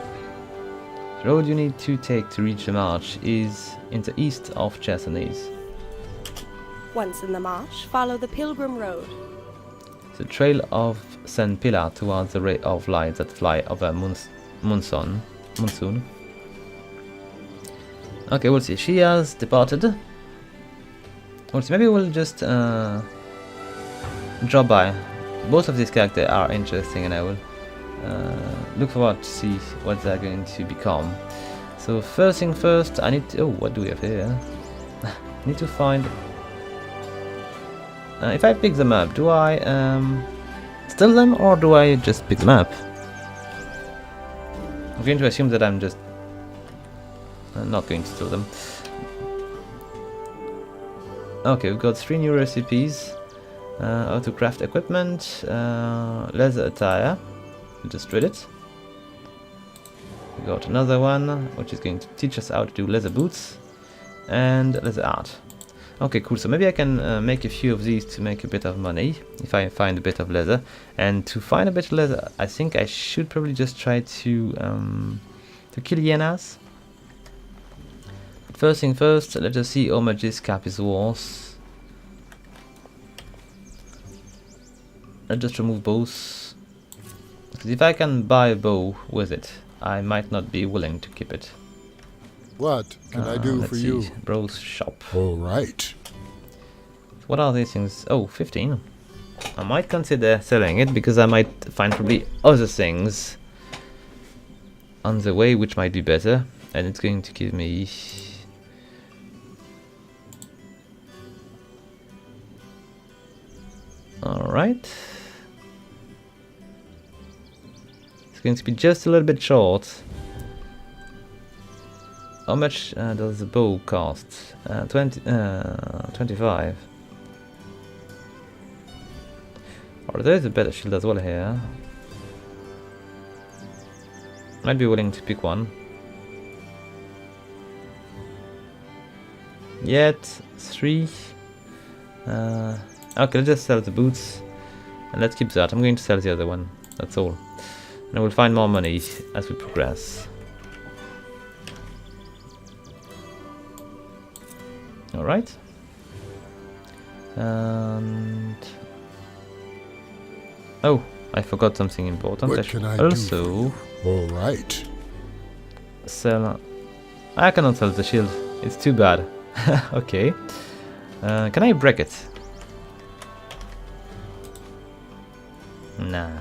The road you need to take to reach the marsh is in the east of Chersonese. Once in the marsh, follow the Pilgrim Road. The trail of St. Pilar towards the ray of light that fly over Monsoon. Okay, we'll see. She has departed. We'll see. Maybe we'll just drop by. Both of these characters are interesting, and I will look forward to see what they're going to become. So first thing first, I need to... Oh, what do we have here? I need to find... if I pick them up, do I steal them, or do I just pick them up? I'm going to assume that I'm just not going to steal them. Okay, we've got 3 new recipes. How to craft equipment, leather attire, we just read it. We got another one, which is going to teach us how to do leather boots, and leather art. Okay, cool, so maybe I can make a few of these to make a bit of money, if I find a bit of leather. And to find a bit of leather, I think I should probably just try to kill hyenas. First thing first, let us see how much this cap is worth. Let's just remove bows, because if I can buy a bow with it, I might not be willing to keep it. What can I do for you? Bros shop. All right. What are these things? Oh, 15. I might consider selling it, because I might find probably other things on the way which might be better, and it's going to give me... Alright. It's going to be just a little bit short. How much does the bow cost? 25. Or there is a better shield as well here. Might be willing to pick one. Yet 3. Okay, let's just sell the boots, and let's keep that. I'm going to sell the other one, that's all. And we'll find more money as we progress. Alright. And... Oh, I forgot something important. What I should can I also... All right. Sell... I cannot sell the shield. It's too bad. Okay. Can I break it? Nah.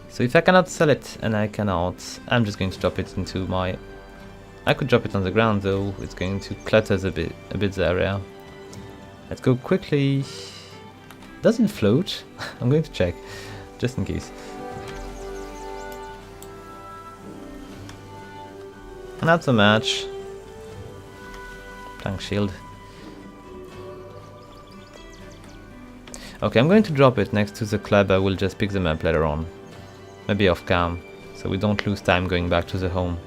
So if I cannot sell it, and I cannot, I'm just going to drop it into my... I could drop it on the ground though, it's going to clutter a bit the area. Let's go quickly. Does it float? I'm going to check, just in case. Not so much. Plank shield. Okay, I'm going to drop it next to the club. I will just pick them up later on. Maybe off cam, so we don't lose time going back to the home.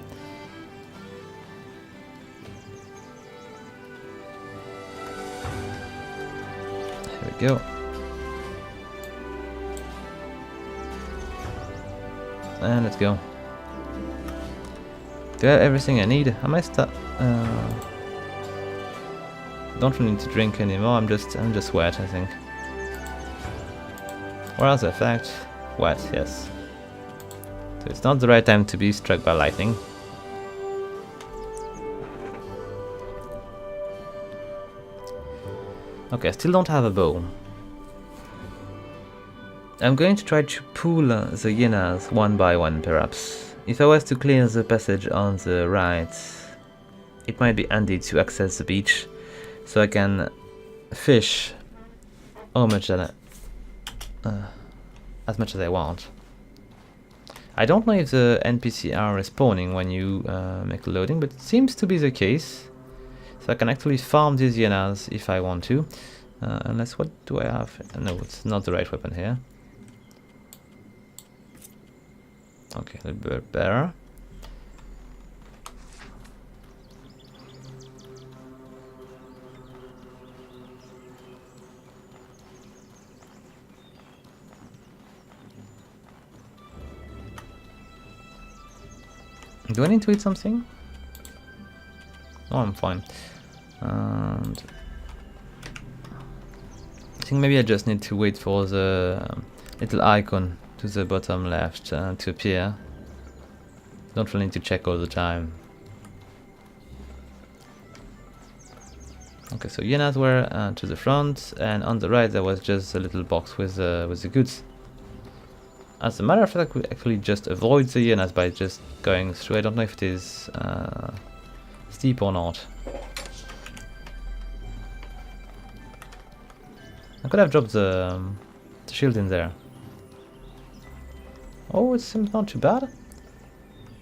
Here we go. And let's go. Do I have everything I need? I might start. Don't really need to drink anymore. I'm just wet, I think. Where's the effect? Wet, yes. So it's not the right time to be struck by lightning. Okay, I still don't have a bow. I'm going to try to pull the hyenas one by one, perhaps. If I was to clear the passage on the right, it might be handy to access the beach, so I can fish how much that as much as I want. I don't know if the NPC are respawning when you make a loading, but it seems to be the case. So I can actually farm these hyenas if I want to. Unless, what do I have? No, it's not the right weapon here. Okay, a little bit better. Do I need to eat something? Oh, I'm fine. And I think maybe I just need to wait for the little icon to the bottom left to appear. Don't really need to check all the time. Okay, so hyenas were to the front, and on the right there was just a little box with the goods. As a matter of fact, I could actually just avoid the hyenas by just going through. I don't know if it is steep or not. I could have dropped the shield in there. Oh, it seems not too bad.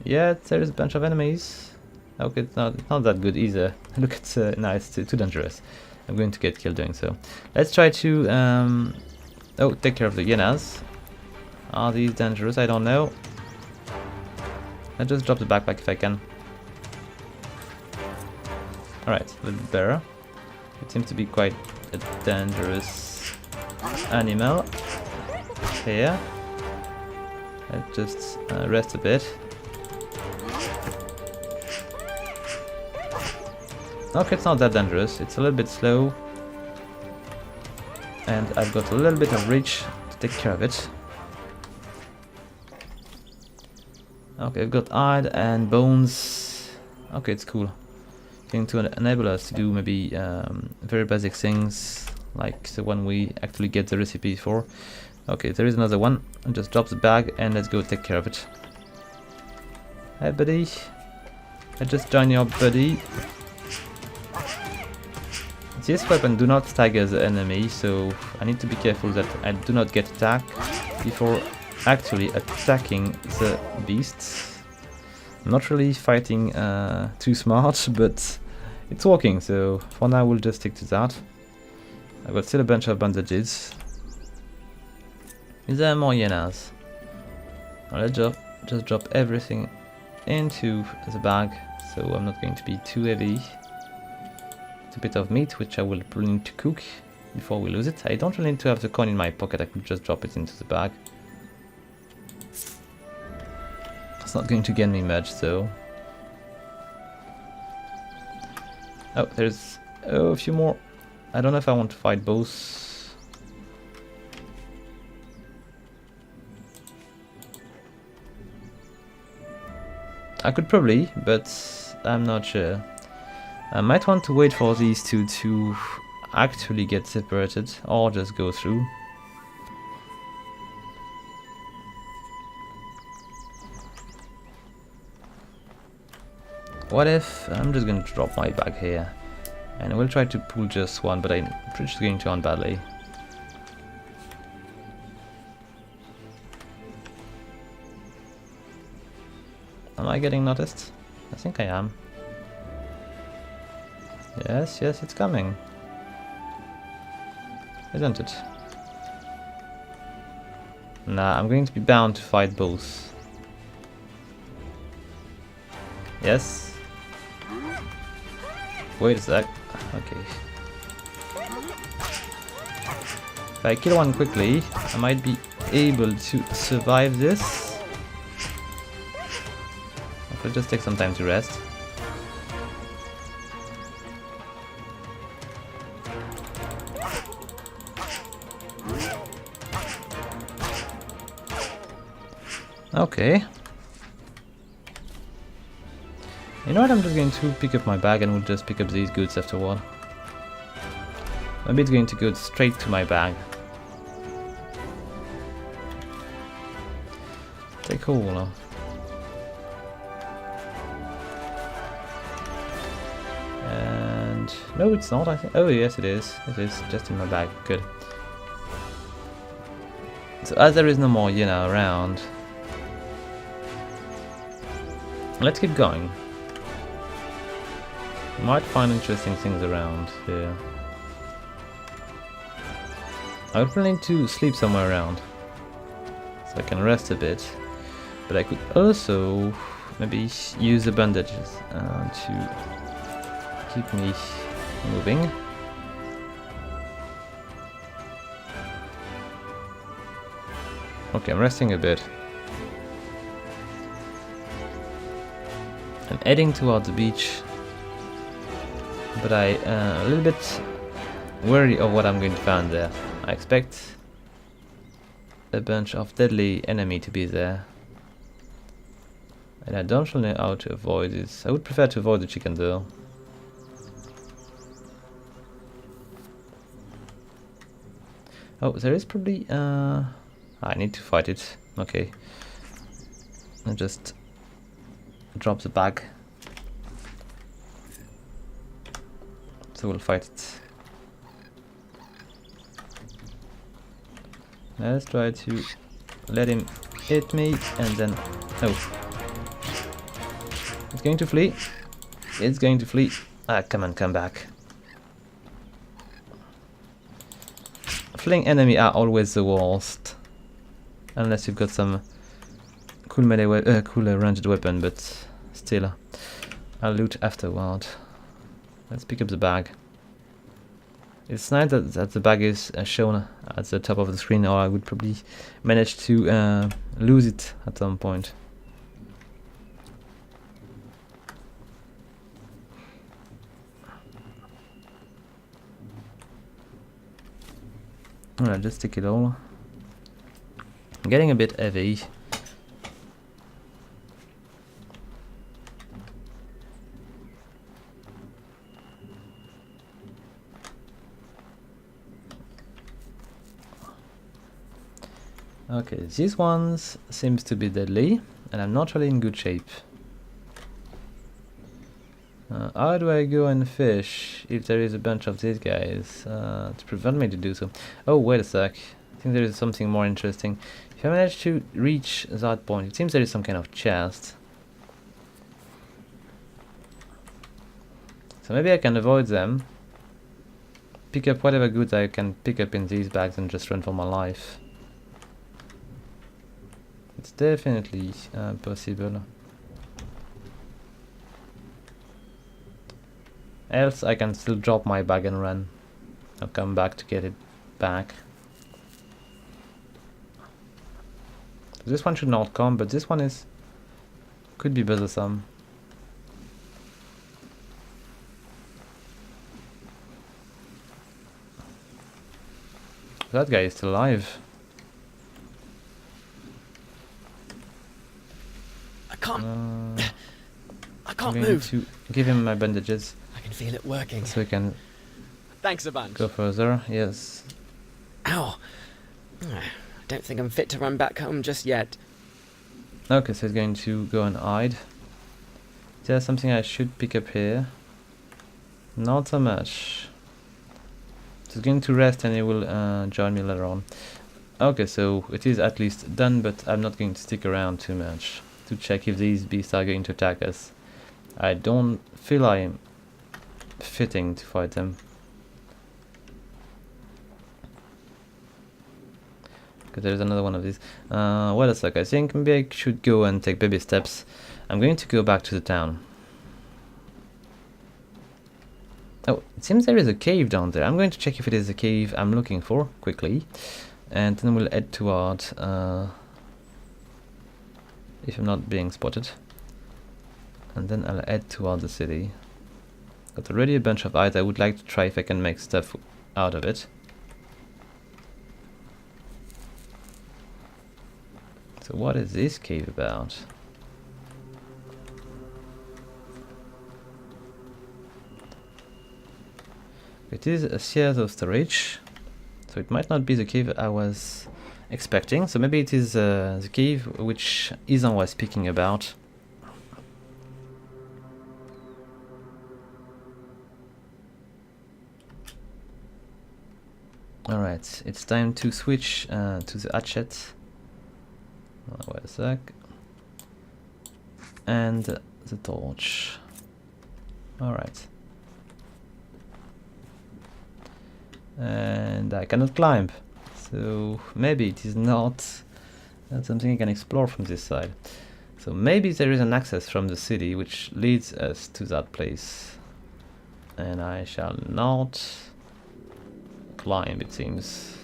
Yeah, there is a bunch of enemies. Okay, it's not that good either. Look at no, it's too dangerous. I'm going to get killed doing so. Let's try to take care of the hyenas. Are these dangerous? I don't know. Let's just drop the backpack if I can. Alright, a little bit better. It seems to be quite a dangerous animal. Here. Let's just rest a bit. Okay, it's not that dangerous. It's a little bit slow. And I've got a little bit of reach to take care of it. Okay, I've got hide and bones. Okay, it's cool. Going to enable us to do maybe very basic things like the one we actually get the recipe for. Okay, there is another one. I'll just drop the bag and let's go take care of it. Hey buddy, I just joined your buddy. This weapon do not stagger the enemy, so I need to be careful that I do not get attacked before actually attacking the beasts. I'm not really fighting too smart, but it's working, so for now we'll just stick to that. I've got still a bunch of bandages. Is there more hyenas? Well, let's just drop everything into the bag, so I'm not going to be too heavy. It's a bit of meat, which I will probably need to cook before we lose it. I don't really need to have the coin in my pocket, I could just drop it into the bag. It's not going to get me much though. Oh, there's a few more. I don't know if I want to fight both. I could probably, but I'm not sure. I might want to wait for these two to actually get separated, or just go through. What if I'm just going to drop my bag here, and we'll try to pull just one, but I'm pretty sure going to end badly. Am I getting noticed? I think I am. Yes, yes, it's coming. Isn't it? Nah, I'm going to be bound to fight both. Yes. Wait a sec. Okay. If I kill one quickly, I might be able to survive this. I'll just take some time to rest. Okay. You know what, I'm just going to pick up my bag and we'll just pick up these goods afterward. Maybe it's going to go straight to my bag. Take all. And no, it's not. I think. Oh yes, it is. It is just in my bag. Good. So as there is no more, you know, around, let's keep going. Might find interesting things around here. I would probably need to sleep somewhere around, so I can rest a bit. But I could also maybe use the bandages to keep me moving. Okay, I'm resting a bit. I'm heading towards the beach, but I'm a little bit wary of what I'm going to find there. I expect a bunch of deadly enemy to be there, and I don't really know how to avoid this. I would prefer to avoid the chicken though. Oh, there is probably I need to fight it. Okay, I'll just drop the bag, so we'll fight it. Let's try to let him hit me, and then oh, it's going to flee. It's going to flee. Ah, come on, come back. Fleeing enemy are always the worst, unless you've got some cool melee, cool ranged weapon. But still, I'll loot afterward. Let's pick up the bag. It's nice that the bag is shown at the top of the screen, or I would probably manage to lose it at some point. Alright, just take it all. I'm getting a bit heavy. Okay, these ones seems to be deadly, and I'm not really in good shape. How do I go and fish if there is a bunch of these guys to prevent me to do so? Oh, wait a sec. I think there is something more interesting. If I manage to reach that point, it seems there is some kind of chest. So maybe I can avoid them, pick up whatever goods I can pick up in these bags, and just run for my life. It's definitely possible. Else I can still drop my bag and run. I'll come back to get it back. This one should not come, but this one is could be bothersome. That guy is still alive. I can't I'm going move. to give him my bandages I can feel it working. so he can Thanks a bunch. go further. Yes. Ow. I don't think I'm fit to run back home just yet. Okay, so he's going to go and hide. there something I should pick up here? Not so much. Just going to rest and he will join me later on. Okay, so it is at least done, but I'm not going to stick around too much to check if these beasts are going to attack us. I don't feel I'm fitting to fight them. Okay, there's another one of these. What a suck. I think maybe I should go and take baby steps. I'm going to go back to the town. Oh, it seems there is a cave down there. I'm going to check if it is the cave I'm looking for quickly. And then we'll head toward, if I'm not being spotted. And then I'll head toward the city. Got already a bunch of ice. I would like to try if I can make stuff out of it. So what is this cave about? It is a series of storage. So it might not be the cave I was expecting. So maybe it is the cave which Izan was speaking about. Alright, it's time to switch to the hatchet. Wait a sec. And the torch. Alright. And I cannot climb, so maybe it is not something I can explore from this side. So maybe there is an access from the city which leads us to that place, and I shall not climb, it seems.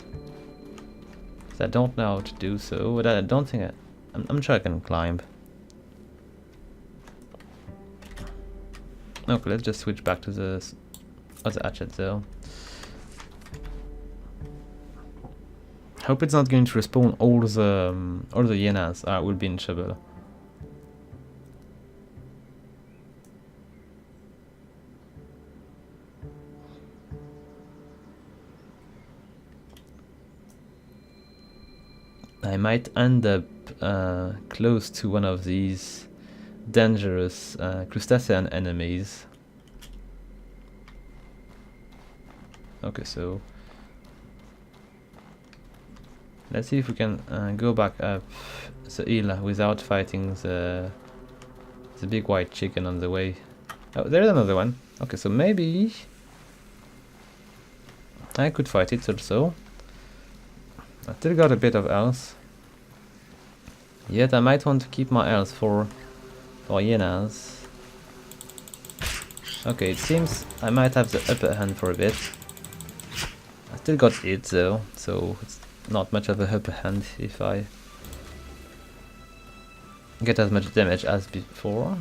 I don't know how to do so, but I don't think I'm sure I can climb. Okay, let's just switch back to the other hatchet though. Hope it's not going to respawn all the hyenas. I will be in trouble. I might end up close to one of these dangerous crustacean enemies. Okay, so let's see if we can go back up the hill without fighting the big white chicken on the way. Oh, there's another one. Okay, so maybe I could fight it also. I still got a bit of health. Yet I might want to keep my health for hyenas. Okay, it seems I might have the upper hand for a bit. I still got it though, so it's not much of a upper hand if I get as much damage as before.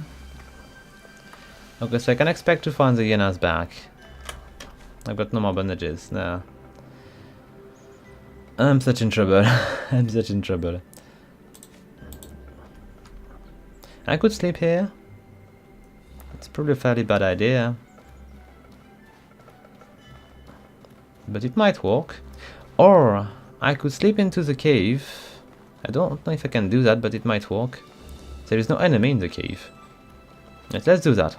Okay, so I can expect to find the hyenas back. I've got no more bandages now. I'm such in trouble. I'm such in trouble. I could sleep here. It's probably a fairly bad idea, but it might work. Or I could slip into the cave. I don't know if I can do that, but it might work. There is no enemy in the cave. Yes, let's do that.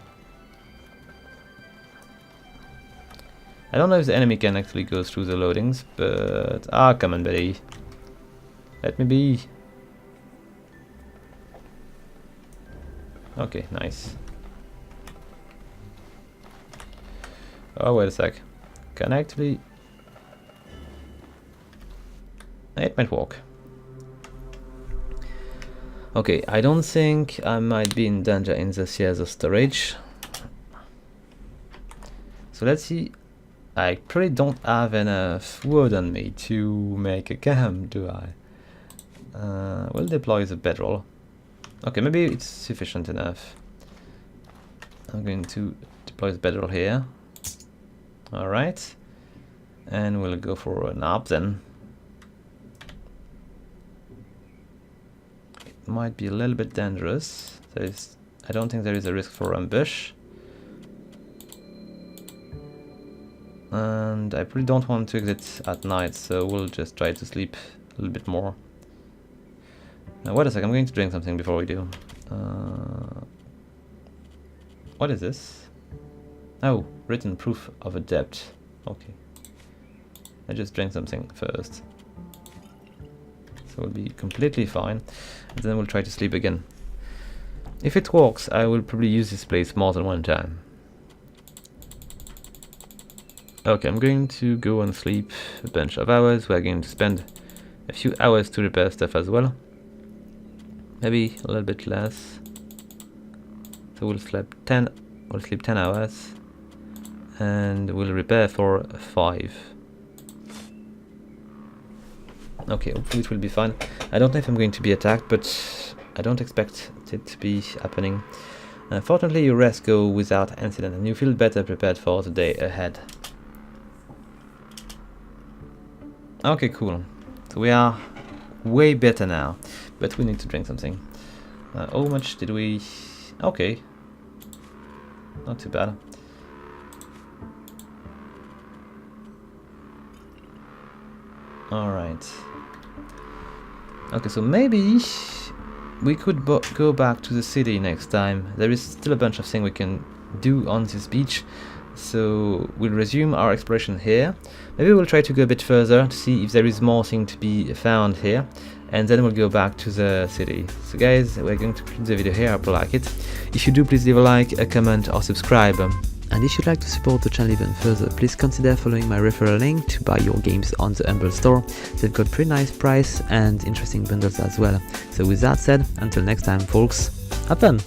I don't know if the enemy can actually go through the loadings, but... ah, come on, buddy. Let me be. Okay, nice. Oh, wait a sec. Can I actually... it might work. Okay, I don't think I might be in danger in the series of storage. So let's see. I probably don't have enough wood on me to make a camp, do I? We'll deploy the bedroll. Okay, maybe it's sufficient enough. I'm going to deploy the bedroll here. Alright. And we'll go for a nap then. It might be a little bit dangerous. I don't think there is a risk for ambush. And I really don't want to exit at night, so we'll just try to sleep a little bit more. Now wait a sec, I'm going to drink something before we do. What is this? Oh, written proof of a debt. Okay. I just drank something first. So we'll be completely fine. And then we'll try to sleep again. If it works, I will probably use this place more than one time. Okay, I'm going to go and sleep a bunch of hours. We're going to spend a few hours to repair stuff as well. Maybe a little bit less. So we'll sleep 10 hours. And we'll repair for 5. Okay, hopefully it will be fine. I don't know if I'm going to be attacked, but I don't expect it to be happening. Fortunately, your rest go without incident and you feel better prepared for the day ahead. Okay, cool. So we are way better now, but we need to drink something. How much did we... Okay. Not too bad. Alright. Okay, so maybe we could go back to the city next time. There is still a bunch of things we can do on this beach. So we'll resume our exploration here. Maybe we'll try to go a bit further to see if there is more thing to be found here. And then we'll go back to the city. So guys, we're going to conclude the video here. I hope you like it. If you do, please leave a like, a comment or subscribe. And if you'd like to support the channel even further, please consider following my referral link to buy your games on the Humble store. They've got pretty nice price and interesting bundles as well. So with that said, until next time folks, have fun!